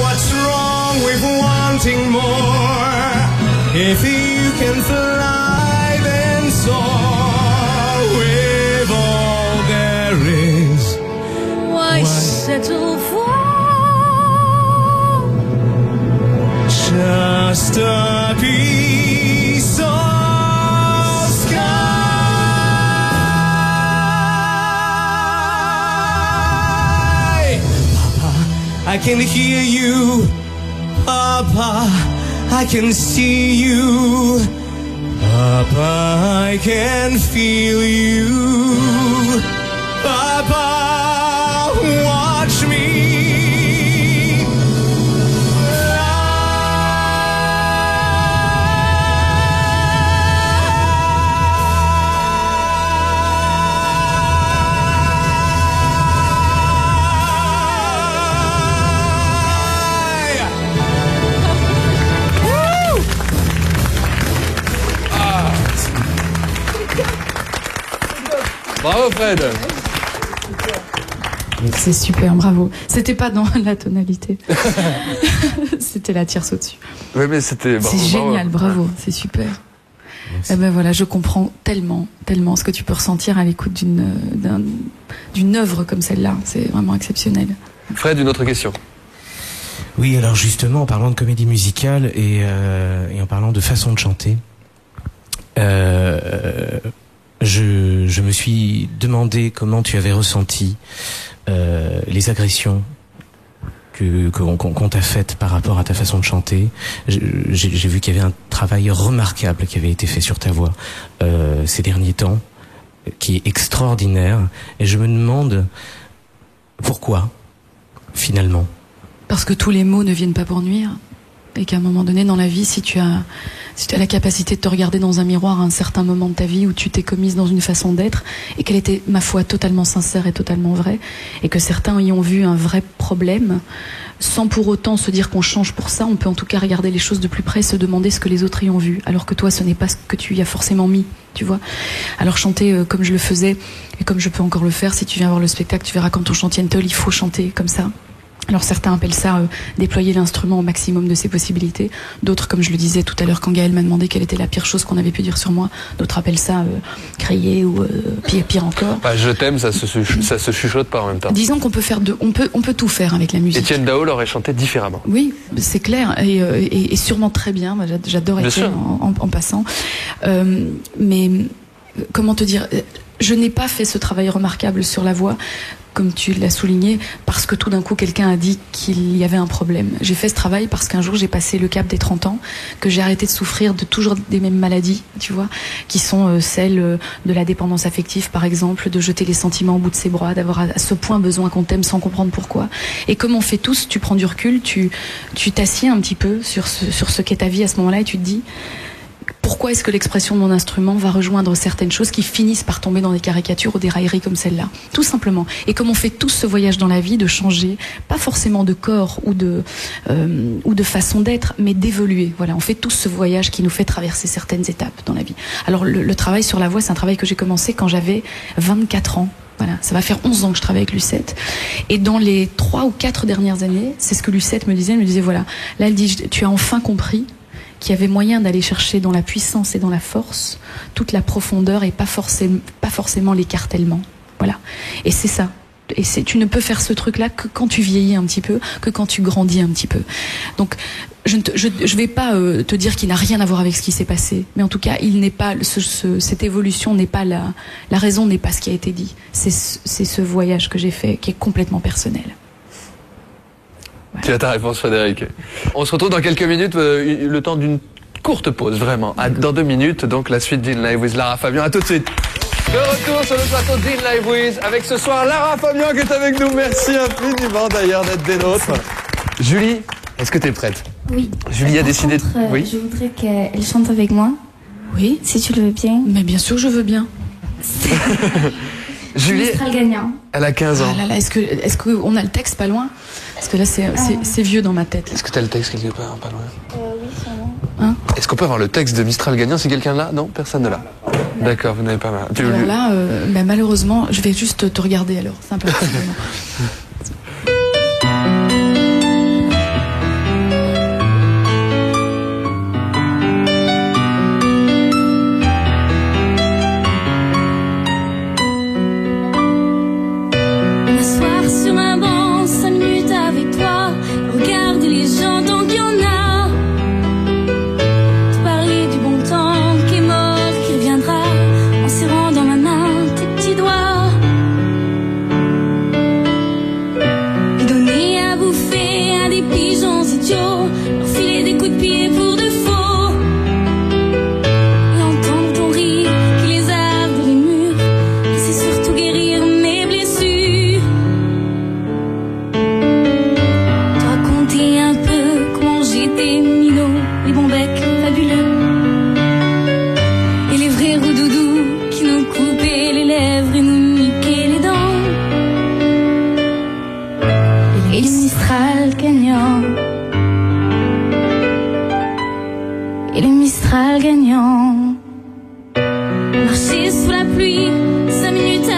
Speaker 5: What's wrong with wanting more? If you can fly, then soar with all there is.
Speaker 2: Why settle for
Speaker 5: just a piece of sky? Papa, I can hear you. Papa, I can see you. Papa, I can feel you. Papa, watch me fly.
Speaker 1: Bravo Fred.
Speaker 3: C'est super, bravo. C'était pas dans la tonalité. C'était la tierce au-dessus.
Speaker 1: Oui, mais c'était...
Speaker 3: C'est génial, bravo, c'est super. Eh ben voilà, je comprends tellement ce que tu peux ressentir à l'écoute d'une œuvre comme celle-là. C'est vraiment exceptionnel.
Speaker 1: Fred, une autre question.
Speaker 13: Oui, alors justement, en parlant de comédie musicale et en parlant de façon de chanter, je me suis demandé comment tu avais ressenti les agressions qu'on t'a faites par rapport à ta façon de chanter. J'ai vu qu'il y avait un travail remarquable qui avait été fait sur ta voix ces derniers temps, qui est extraordinaire. Et je me demande pourquoi, finalement.
Speaker 3: Parce que tous les mots ne viennent pas pour nuire. Et qu'à un moment donné dans la vie, si tu as la capacité de te regarder dans un miroir à un certain moment de ta vie où tu t'es commise dans une façon d'être et qu'elle était, ma foi, totalement sincère et totalement vraie, et que certains y ont vu un vrai problème, sans pour autant se dire qu'on change pour ça, on peut en tout cas regarder les choses de plus près et se demander ce que les autres y ont vu, alors que toi ce n'est pas ce que tu y as forcément mis, tu vois. Alors chanter comme je le faisais et comme je peux encore le faire, si tu viens voir le spectacle, tu verras quand on chante Yentl, il faut chanter comme ça. Alors certains appellent ça déployer l'instrument au maximum de ses possibilités. D'autres, comme je le disais tout à l'heure quand Gaël m'a demandé quelle était la pire chose qu'on avait pu dire sur moi, d'autres appellent ça crier ou pire encore.
Speaker 1: Bah, je t'aime, ça se chuchote pas en même temps.
Speaker 3: Disons qu'on peut faire on peut tout faire avec la musique.
Speaker 1: Étienne Dao l'aurait chanté différemment.
Speaker 3: Oui, c'est clair, et sûrement très bien. Moi, j'adore Étienne en passant. Mais comment te dire, je n'ai pas fait ce travail remarquable sur la voix, comme tu l'as souligné, parce que tout d'un coup quelqu'un a dit qu'il y avait un problème. J'ai fait ce travail parce qu'un jour j'ai passé le cap des 30 ans, que j'ai arrêté de souffrir de toujours des mêmes maladies, tu vois, qui sont celles de la dépendance affective par exemple, de jeter les sentiments au bout de ses bras, d'avoir à ce point besoin qu'on t'aime sans comprendre pourquoi. Et comme on fait tous, tu prends du recul, tu t'assieds un petit peu sur ce qu'est ta vie à ce moment-là et tu te dis... Pourquoi est-ce que l'expression de mon instrument va rejoindre certaines choses qui finissent par tomber dans des caricatures ou des railleries comme celle-là? Tout simplement. Et comme on fait tous ce voyage dans la vie, de changer, pas forcément de corps ou de façon d'être, mais d'évoluer. Voilà, on fait tous ce voyage qui nous fait traverser certaines étapes dans la vie. Alors le travail sur la voix, c'est un travail que j'ai commencé quand j'avais 24 ans. Voilà, ça va faire 11 ans que je travaille avec Lucette. Et dans les 3 ou 4 dernières années, c'est ce que Lucette me disait. Elle me disait, voilà, là elle dit, tu as enfin compris qu'il y avait moyen d'aller chercher dans la puissance et dans la force toute la profondeur et pas forcément l'écartèlement. Voilà. Et c'est ça. Et tu ne peux faire ce truc-là que quand tu vieillis un petit peu, que quand tu grandis un petit peu. Donc, je vais pas te dire qu'il n'a rien à voir avec ce qui s'est passé, mais en tout cas, il n'est pas cette évolution n'est pas la raison n'est pas ce qui a été dit. C'est ce voyage que j'ai fait qui est complètement personnel.
Speaker 1: Voilà. Tu as ta réponse, Frédéric. On se retrouve dans quelques minutes, le temps d'une courte pause, vraiment. Dans 2 minutes, donc la suite d'In Live with Lara Fabian. À tout de suite. De retour sur le plateau d'In Live with, avec ce soir Lara Fabian qui est avec nous. Merci infiniment d'ailleurs d'être des nôtres. Julie, est-ce que tu es prête?
Speaker 6: Oui.
Speaker 1: Julie a décidé...
Speaker 6: Oui. Je voudrais qu'elle chante avec moi.
Speaker 3: Oui.
Speaker 6: Si tu le veux bien.
Speaker 3: Mais bien sûr, je veux bien.
Speaker 6: Julie, Mistral gagnant.
Speaker 1: Elle a 15 ans.
Speaker 3: Ah là là, est-ce qu'on a le texte pas loin? Parce que là, c'est vieux dans ma tête.
Speaker 1: Est-ce que tu as le texte quelque part, pas loin?
Speaker 6: Oui, sûrement.
Speaker 3: Hein?
Speaker 1: Est-ce qu'on peut avoir le texte de Mistral gagnant? C'est quelqu'un là? Non, personne ne l'a. D'accord, vous n'avez pas mal.
Speaker 3: Alors là, malheureusement, je vais juste te regarder alors. C'est un peu
Speaker 2: Marcher sous la pluie, 5 minutes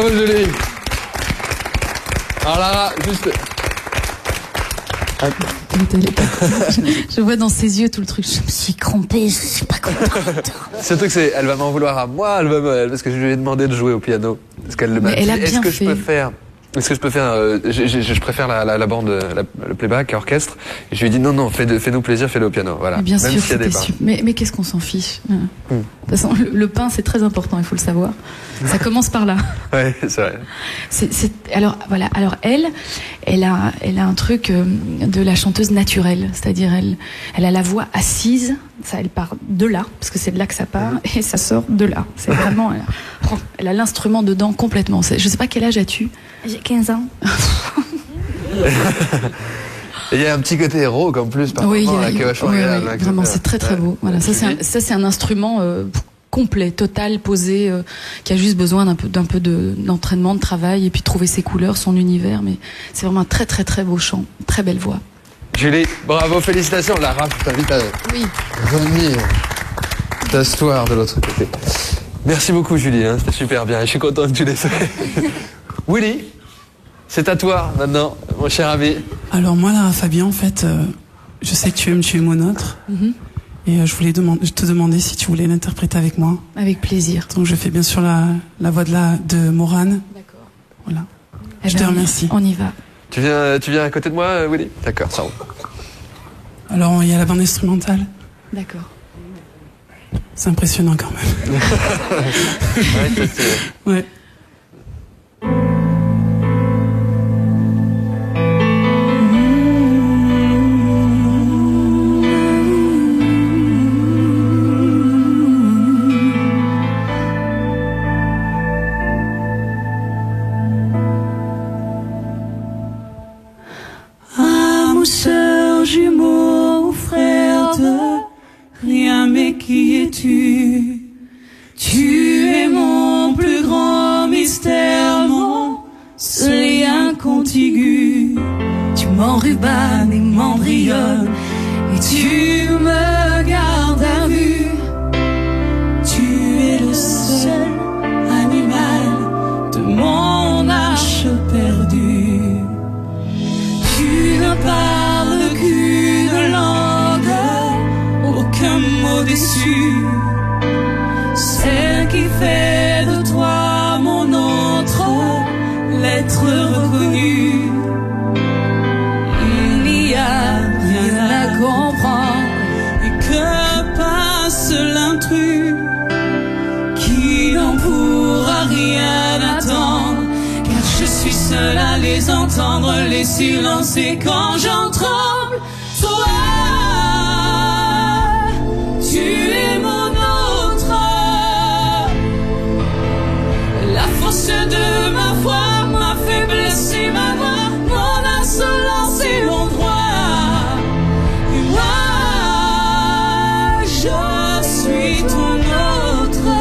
Speaker 1: Bravo Julie. Alors Lara, juste...
Speaker 3: Je vois dans ses yeux tout le truc. Je me suis crampée, je suis pas contente.
Speaker 1: Surtout que elle va m'en vouloir à moi, elle va parce que je lui ai demandé de jouer au piano. Parce qu'elle m'a dit, est-ce que je peux faire je préfère la bande, le playback, orchestre. Et je lui ai dit non, fais-nous plaisir, fais-le au piano. Voilà.
Speaker 3: Mais bien
Speaker 1: même
Speaker 3: sûr,
Speaker 1: s'il y a des parts.
Speaker 3: mais qu'est-ce qu'on s'en fiche. De toute façon, le pain, c'est très important, il faut le savoir. Ça commence par là.
Speaker 1: Ouais, c'est vrai.
Speaker 3: Alors voilà. Alors elle a un truc de la chanteuse naturelle, c'est-à-dire elle a la voix assise. Ça, elle part de là, parce que c'est de là que ça part, et ça sort de là. C'est vraiment, elle a l'instrument dedans complètement. Je sais pas quel âge as-tu?
Speaker 6: J'ai 15 ans.
Speaker 1: Et il y a un petit côté rock en plus, par
Speaker 3: oui,
Speaker 1: moment, qui est vachement agréable.
Speaker 3: Oui, vraiment, c'est très très beau. Voilà, ça c'est un instrument complet, total, posé, qui a juste besoin d'un peu d'entraînement, de travail, et puis de trouver ses couleurs, son univers. Mais c'est vraiment un très très très beau chant, très belle voix.
Speaker 1: Julie, bravo, félicitations. Lara, je t'invite à venir t'asseoir de l'autre côté. Merci beaucoup Julie, hein, c'était super bien. Je suis content que tu l'aies fait. Willy, c'est à toi maintenant, mon cher ami.
Speaker 7: Alors moi, Lara Fabian, en fait, je sais que tu aimes mon autre. Et je voulais te demander si tu voulais l'interpréter avec moi.
Speaker 3: Avec plaisir.
Speaker 7: Donc je fais bien sûr la voix de Morane.
Speaker 3: D'accord.
Speaker 7: Voilà. Je te remercie.
Speaker 3: On y va.
Speaker 1: Tu viens à côté de moi, Willy? D'accord, ça roule.
Speaker 7: Alors, il y a la bande instrumentale.
Speaker 3: D'accord.
Speaker 7: C'est impressionnant quand même.
Speaker 1: Ouais, c'est stylé.
Speaker 7: Ouais.
Speaker 2: Sœur, jumeau, frère de rien, mais qui es-tu? Tu es mon plus grand mystère, mon seul lien contigu. Tu m'enrubannes et m'embrionnes, et tu me gardes à vue. Tu es le seul animal de mon arche perdue. Tu ne parles qu'une langue, aucun mot déçu. Celle qui fait de toi mon autre, l'être reconnu. Il n'y a rien à comprendre, et que passe l'intrus qui n'en pourra rien attendre. Car je suis seule à les entendre, les silences, et quand j'en tremble, toi, tu es mon autre. La force de ma foi, ma faiblesse et ma voix, mon insolence et mon droit. Et moi, je suis ton autre.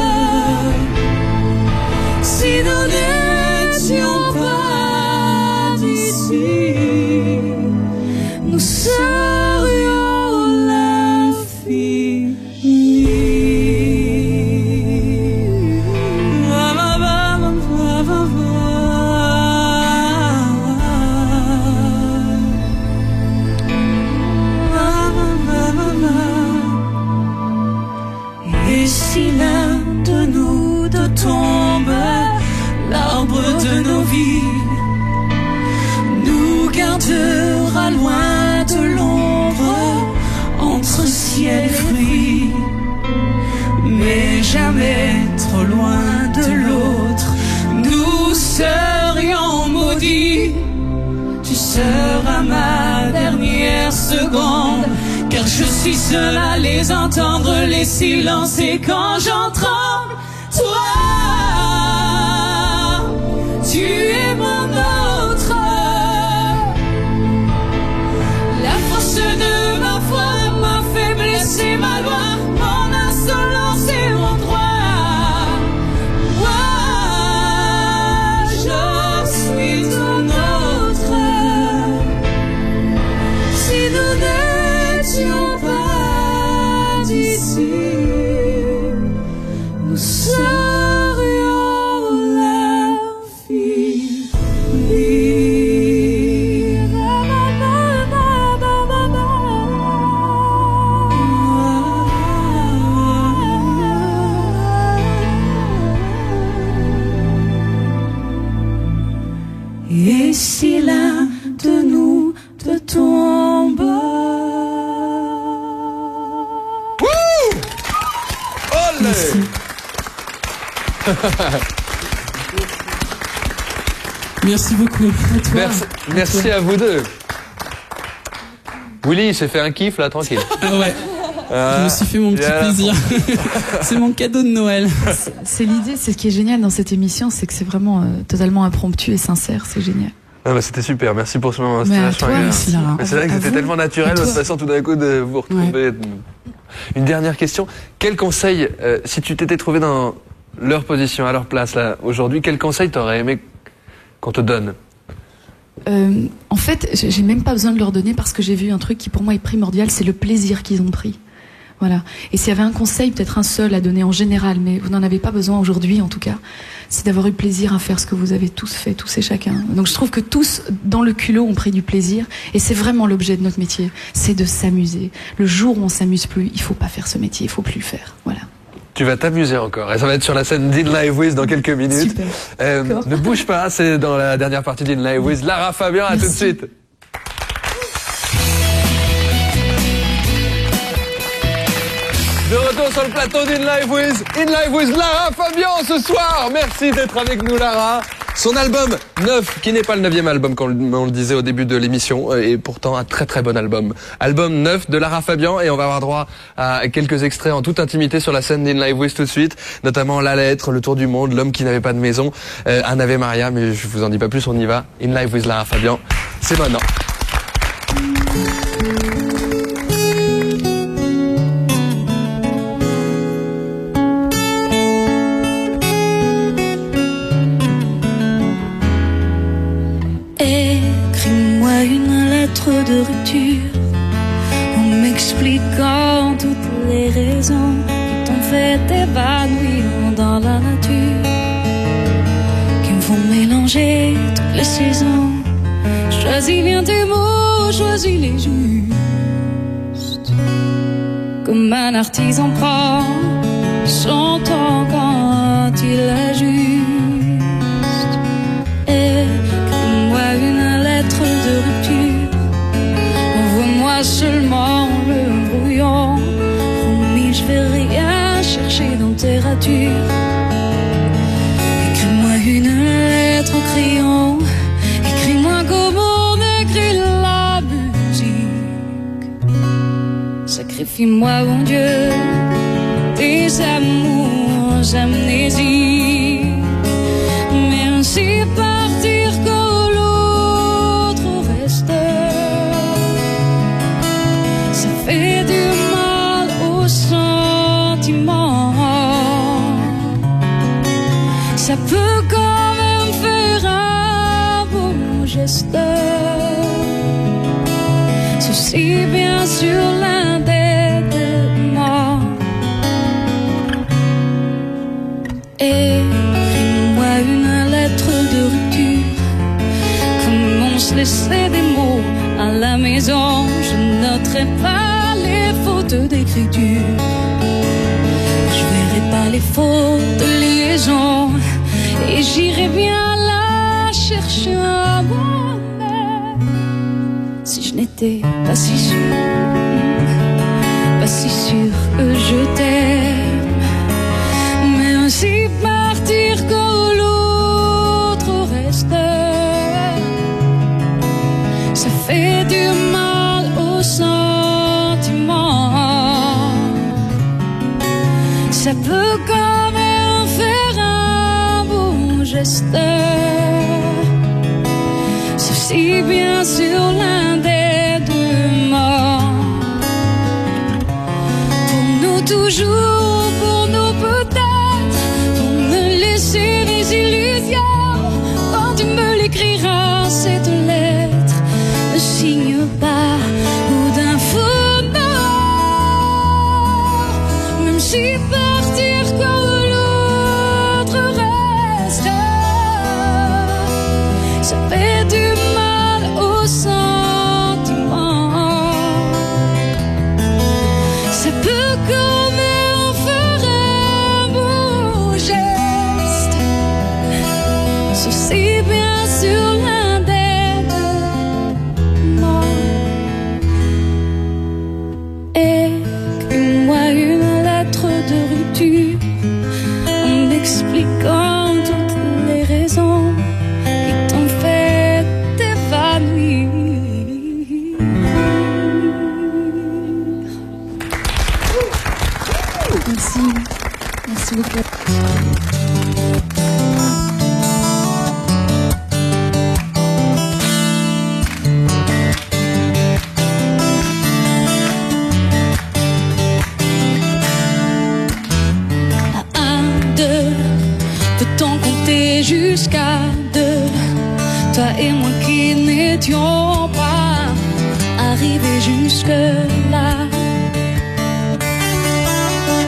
Speaker 2: Si nous n'étions pas d'ici, nous serions l'infini. Et si l'un de nous deux tombe, l'arbre de nos vies nous gardera loin de l'ombre, entre ciel et fruits, mais jamais trop loin de l'autre. Nous serions maudits. Tu seras ma dernière seconde, car je suis seule à les entendre, les silences, et quand j'en tremble, toi, tu es mon autre. La force de ma foi, ma faiblesse et ma loi, mon insolence et mon droit. Moi, je suis ton autre. Si nous n'étions pas d'ici, nous serions
Speaker 7: Merci beaucoup.
Speaker 1: Merci à vous deux. Willy, il s'est fait un kiff là, tranquille.
Speaker 7: Ah ouais. Je me suis fait mon petit plaisir. C'est mon cadeau de Noël.
Speaker 3: C'est l'idée, c'est ce qui est génial dans cette émission, c'est que c'est vraiment totalement impromptu et sincère, c'est génial.
Speaker 1: Ah bah c'était super, merci pour ce moment.
Speaker 3: Mais à toi, merci Lara.
Speaker 1: Mais c'est vrai que c'était tellement naturel, de toute façon, tout d'un coup, de vous retrouver. Ouais. Une dernière question. Quel conseil, si tu t'étais trouvé dans leur position, à leur place là, aujourd'hui, quel conseil t'aurais aimé qu'on te donne?
Speaker 3: En fait, j'ai même pas besoin de leur donner parce que j'ai vu un truc qui pour moi est primordial, c'est le plaisir qu'ils ont pris. Voilà. Et s'il y avait un conseil, peut-être un seul à donner en général, mais vous n'en avez pas besoin aujourd'hui en tout cas, c'est d'avoir eu plaisir à faire ce que vous avez tous fait, tous et chacun. Donc je trouve que tous, dans le culot, ont pris du plaisir, et c'est vraiment l'objet de notre métier, c'est de s'amuser. Le jour où on s'amuse plus, il faut pas faire ce métier, il faut plus le faire. Voilà.
Speaker 1: Tu vas t'amuser encore, et ça va être sur la scène d'In Live With dans quelques minutes. Super. Ne bouge pas, c'est dans la dernière partie d'In Live With. Lara Fabian, à tout de suite. De retour sur le plateau d'In Live With Lara Fabian ce soir. Merci d'être avec nous, Lara. Son album 9, qui n'est pas le 9e album comme on le disait au début de l'émission, et pourtant un très très bon album. Album 9 de Lara Fabian, et on va avoir droit à quelques extraits en toute intimité sur la scène d'In Live With tout de suite, notamment La Lettre, Le Tour du Monde, L'Homme qui n'avait pas de maison, un Ave Maria, mais je vous en dis pas plus, on y va. In Live With Lara Fabian, c'est maintenant.
Speaker 2: Écris-moi une lettre de rupture en m'expliquant toutes les raisons qui t'ont fait évanouir dans la nature, qui me font mélanger toutes les saisons. Choisis bien tes mots, choisis les justes, comme un artisan prend son temps quand il est juste. Écris-moi une lettre de rupture, envoie-moi seulement le brouillon. Promis, je vais rien chercher dans tes ratures. Écris-moi une lettre au crayon, écris-moi comme on écrit la musique. Sacrifie-moi, mon Dieu, tes amours amnésiques. Mais ainsi partir que l'autre reste, ça fait du mal aux sentiments. Ça peut quand même faire un beau geste, ceci bien sûr l'un des deux morts. Écris-moi une lettre de rupture, comme on se laissait des mots à la maison. Je noterai pas les fautes d'écriture, je verrai pas les fautes de liaison, et j'irai bien la chercher à moi-même. Si je n'étais pas si sûre, pas si sûre que je t'aime, mais ainsi partir que l'autre reste, ça fait du mal aux sentiments. Ça peut quand même faire un beau geste, ceci bien sûr l'un des deux morts. Pour nous toujours, pour nous peut-être, pour me laisser des illusions. Quand tu me l'écriras cette lettre, ne signe pas ou d'un faux nom. Même si partir comme et moi qui n'étions pas arrivés jusque-là.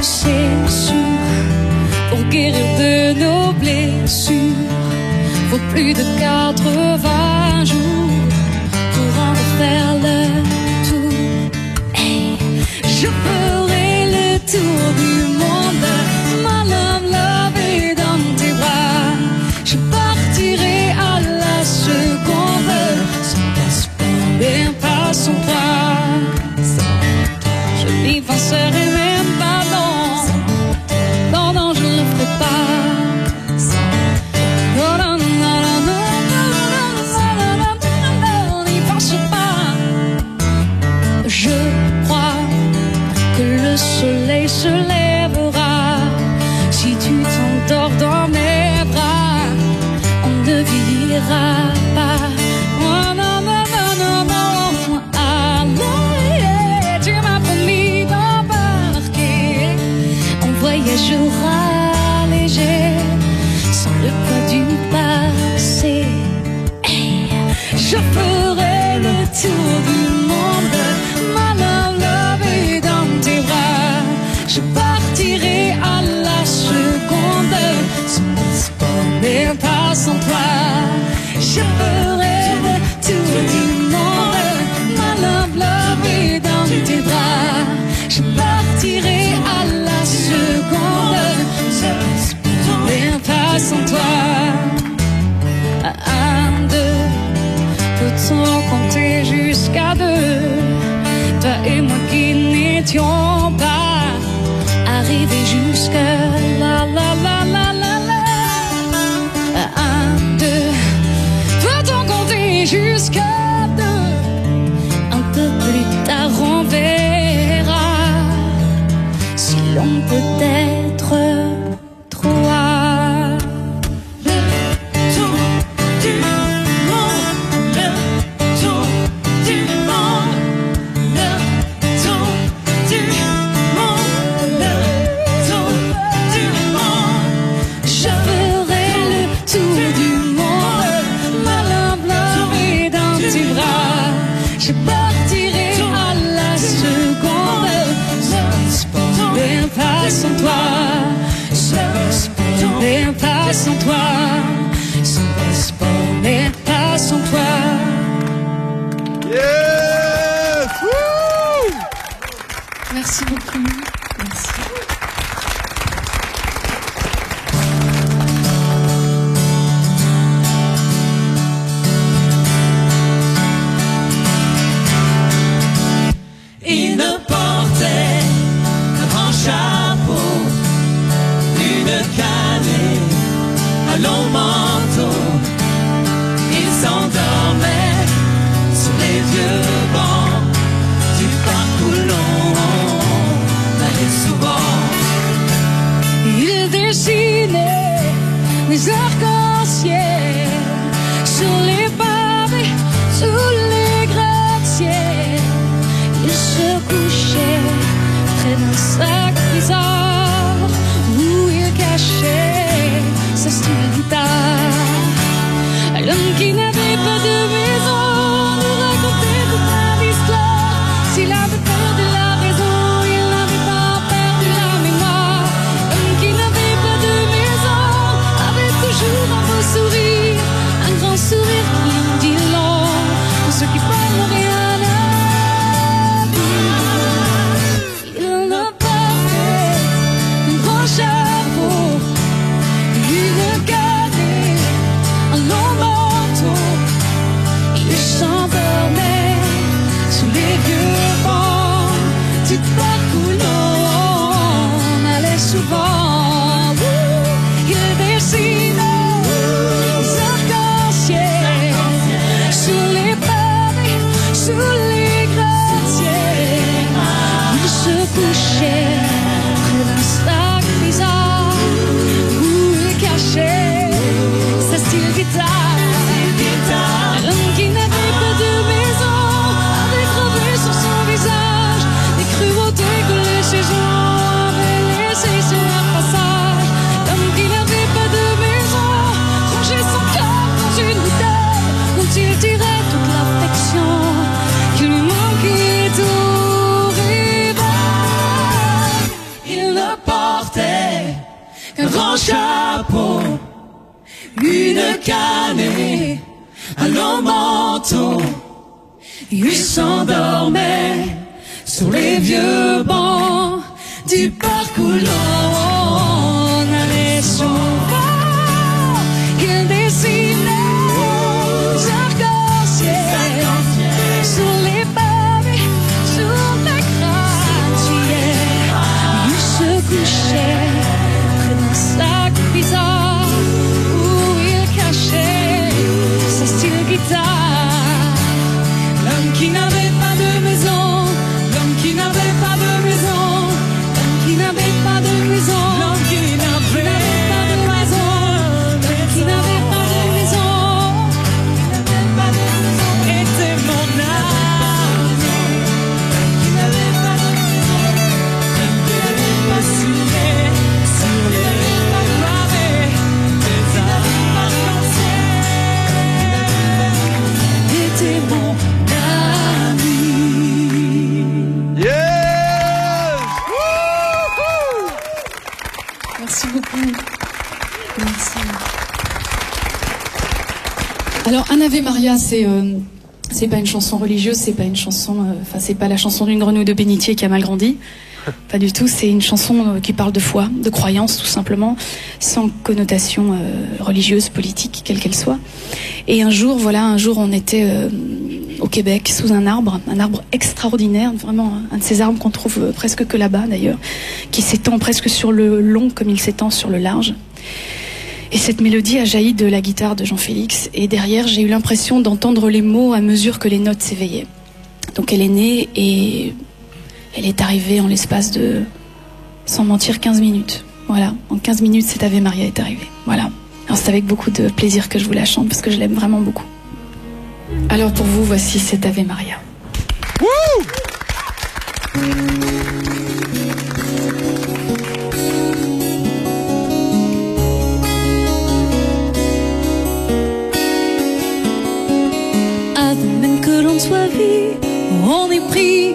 Speaker 2: C'est sûr, pour guérir de nos blessures, faut plus de 80 jours pour en refaire le tour. Hey, je ferai le tour du monde, ma love est dans tes bras. Je partirai à la seconde, sans espoir, mais pas sans toi. Je n'y penserai même pas, non, non, non, je ne le ferai pas. Non, non, non, non, non, non, n'y pense pas. Je crois que le soleil se lèvera si tu t'endors dans mes bras. On ne vieillira pas. Oh, non, non, non, non, non. Allez, tu m'as promis d'embarquer. On voyagera léger, sans le poids du passé. Hey, je ferai le tour du monde, ma love est dans tes bras. Je partirai à la seconde, sans espoir, mais pas sans toi. Je ferai le tour du monde, ma love est dans tes bras. Je partirai à la seconde, sans espoir, mais pas sans toi. Un, deux, peut-on compter jusqu'à deux? Toi et moi qui n'étions pas arrivés jusque là, la, la, la, la, la. Un, deux, peut-on compter jusqu'à deux? Un peu plus tard on verra si l'on peut être trois. Le tour du monde, le tour du monde, le tour du monde, le tour du monde. Je ferai le tour du monde, ma love est dans tes bras. Je partirai à la seconde, sans espoir, mais pas sans toi. Sans espoir, mais pas sans toi. Sans espoir, mais pas sans toi.
Speaker 1: Yes! Woo!
Speaker 3: Merci beaucoup. Merci.
Speaker 2: Il ne portait qu'un grand chapeau, une canne, un long manteau. Il s'endormait sur les vieux bancs du parc où l'on allait souvent. Il dessinait des arcs-en-ciel sur les pavés, sous les gratte-ciels. Il se couchait près d'un sac bizarre où il cachait sa style guitare. L'homme qui n'avait pas de maison nous racontait toute plein d'histoires. S'il avait perdu la raison, il n'avait pas perdu la mémoire. L'homme qui n'avait pas de maison avait toujours un beau sourire, un grand sourire qui en dit long pour ceux qui parlent rien. Chapeau, une canne, un long manteau. Il s'endormait sous les vieux bancs du parc où l'on allait souvent. Il dessinait des arcs-en-ciel sur les pavés, sous les gratte-ciels. Il se couchait près d'un sac bizarre où il cachait sa style guitare. L'homme qui n'avait pas de maison avait gravé sur son visage des cruautés que les saisons avaient laissées sur leur passage. L'homme qui n'avait pas de maison rangeait son corps dans une bouteille dont il s'endormait sur les vieux bancs du parc où l'on allait souvent. Il dessinait des arcs-en-ciel sur les pavés, sur les gratte-ciels. Il se couchait près d'un sac bizarre où il cachait sa style guitare. L'homme qui n'avait pas de maison, l'homme qui n'avait pas de maison, l'homme qui n'avait pas de maison, l'homme qui n'avait pas de maison, l'homme qui n'avait pas de maison, était mon ami. Qui n'avait pas de maison, qui n'avait pas signé sur les pavés, des arcs-en-ciel, était mon ami.
Speaker 1: Yes!
Speaker 3: Merci beaucoup. Merci. Alors, Un Ave Maria, c'est pas une chanson religieuse, c'est pas une chanson, enfin, c'est pas la chanson d'une grenouille de bénitier qui a mal grandi. Pas du tout. C'est une chanson qui parle de foi, de croyance, tout simplement, sans connotation religieuse, politique, quelle qu'elle soit. Et un jour, on était au Québec, sous un arbre extraordinaire, vraiment un de ces arbres qu'on trouve presque que là-bas d'ailleurs, qui s'étend presque sur le long comme il s'étend sur le large. Et cette mélodie a jailli de la guitare de Jean-Félix, et derrière j'ai eu l'impression d'entendre les mots à mesure que les notes s'éveillaient. Donc elle est née et elle est arrivée en l'espace de, sans mentir, 15 minutes. Voilà, en 15 minutes cet Ave Maria est arrivé. Voilà. Alors c'est avec beaucoup de plaisir que je vous la chante parce que je l'aime vraiment beaucoup. Alors pour vous, voici cet Ave Maria.
Speaker 1: Wouh!
Speaker 2: Avant même que l'on soit vu, on est pris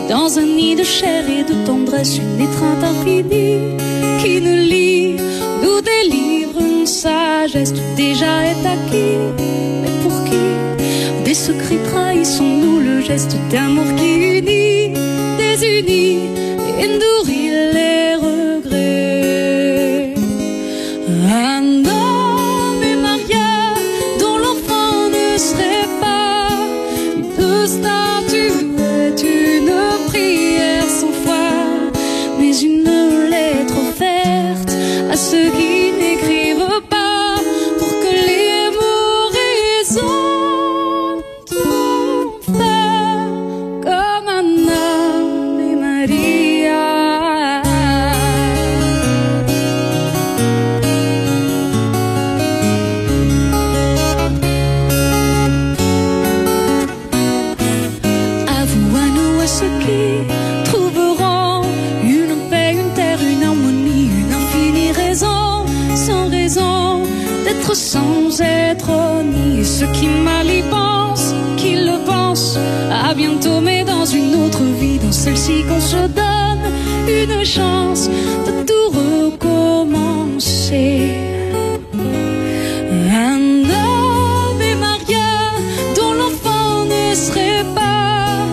Speaker 2: dans un nid de chair et de tendresse, une étreinte infinie qui nous lie, nous délivre une sagesse, tout déjà est acquis. Mais pour qui des secrets trahissons-nous le geste d'amour qui unit, désunit et nourrit les regrets. Un Ave Maria dont l'enfant ne serait pas une statue est une prière sans foi, mais une lettre offerte à ceux qui n'écrivent pas pour que les mots résonnent enfin comme un Ave Maria. À vous, à nous, à ceux qui trouveront une paix, une terre, une harmonie, une infinie raison, sans raison d'être sans être ni. Et ceux qui mal y pensent, qui le pensent, à bientôt, mais dans une autre vie, dans celle-ci qu'on se donne une chance de tout recommencer. Un Ave Maria dont l'enfant ne serait pas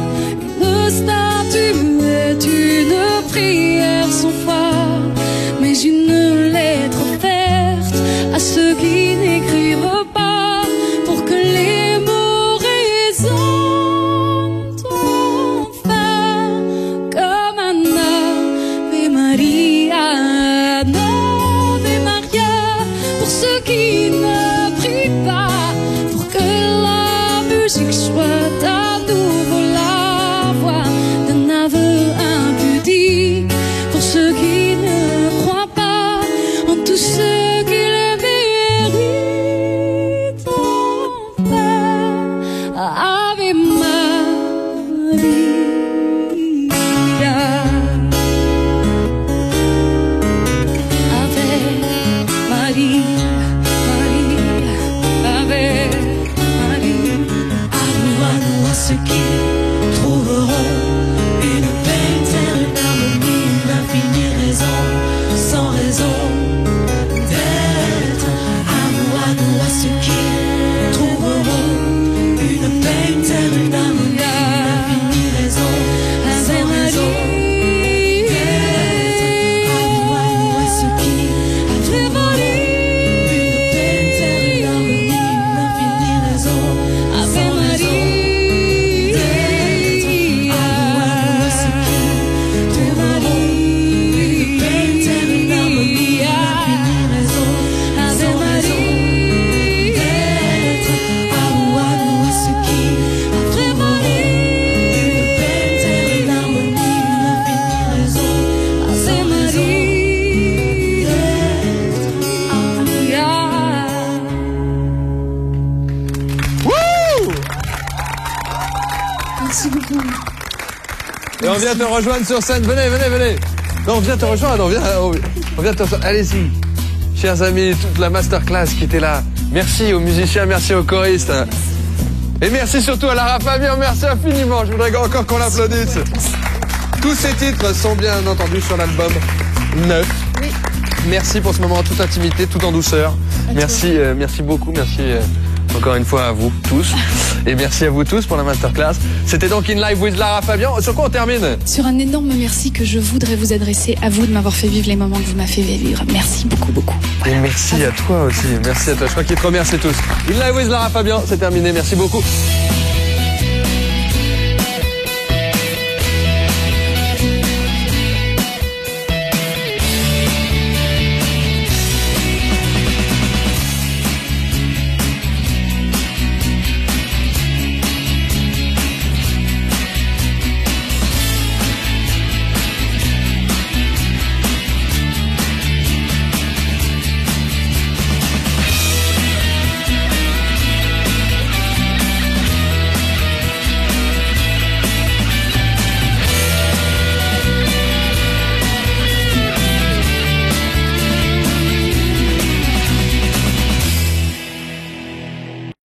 Speaker 2: une statue est une prière sans foi, mais une lettre offerte à ceux qui n'écrivent pas pour que les mots résonnent enfin comme un Ave Maria. Un Ave Maria pour ceux qui ne prient pas, pour que la musique soit à nouveau la voix d'un aveu impudique, pour ceux qui
Speaker 3: Merci beaucoup.
Speaker 1: Et on vient te rejoindre sur scène. Venez. Non, on vient te rejoindre. On vient te rejoindre. Allez-y. Chers amis, toute la masterclass qui était là. Merci aux musiciens, merci aux choristes. Et merci surtout à Lara Fabian. Merci infiniment. Je voudrais encore qu'on l'applaudisse. Tous ces titres sont bien entendu sur l'album 9.
Speaker 3: Oui.
Speaker 1: Merci pour ce moment en toute intimité, tout en douceur. Merci beaucoup. Merci encore une fois à vous tous. Et merci à vous tous pour la masterclass. C'était donc In Live with Lara Fabian. Sur quoi on termine?
Speaker 3: Sur un énorme merci que je voudrais vous adresser à vous de m'avoir fait vivre les moments que vous m'avez fait vivre. Merci beaucoup.
Speaker 1: Et merci à toi aussi. Merci à toi. Je crois qu'ils te remercient tous. In Live with Lara Fabian, c'est terminé. Merci beaucoup.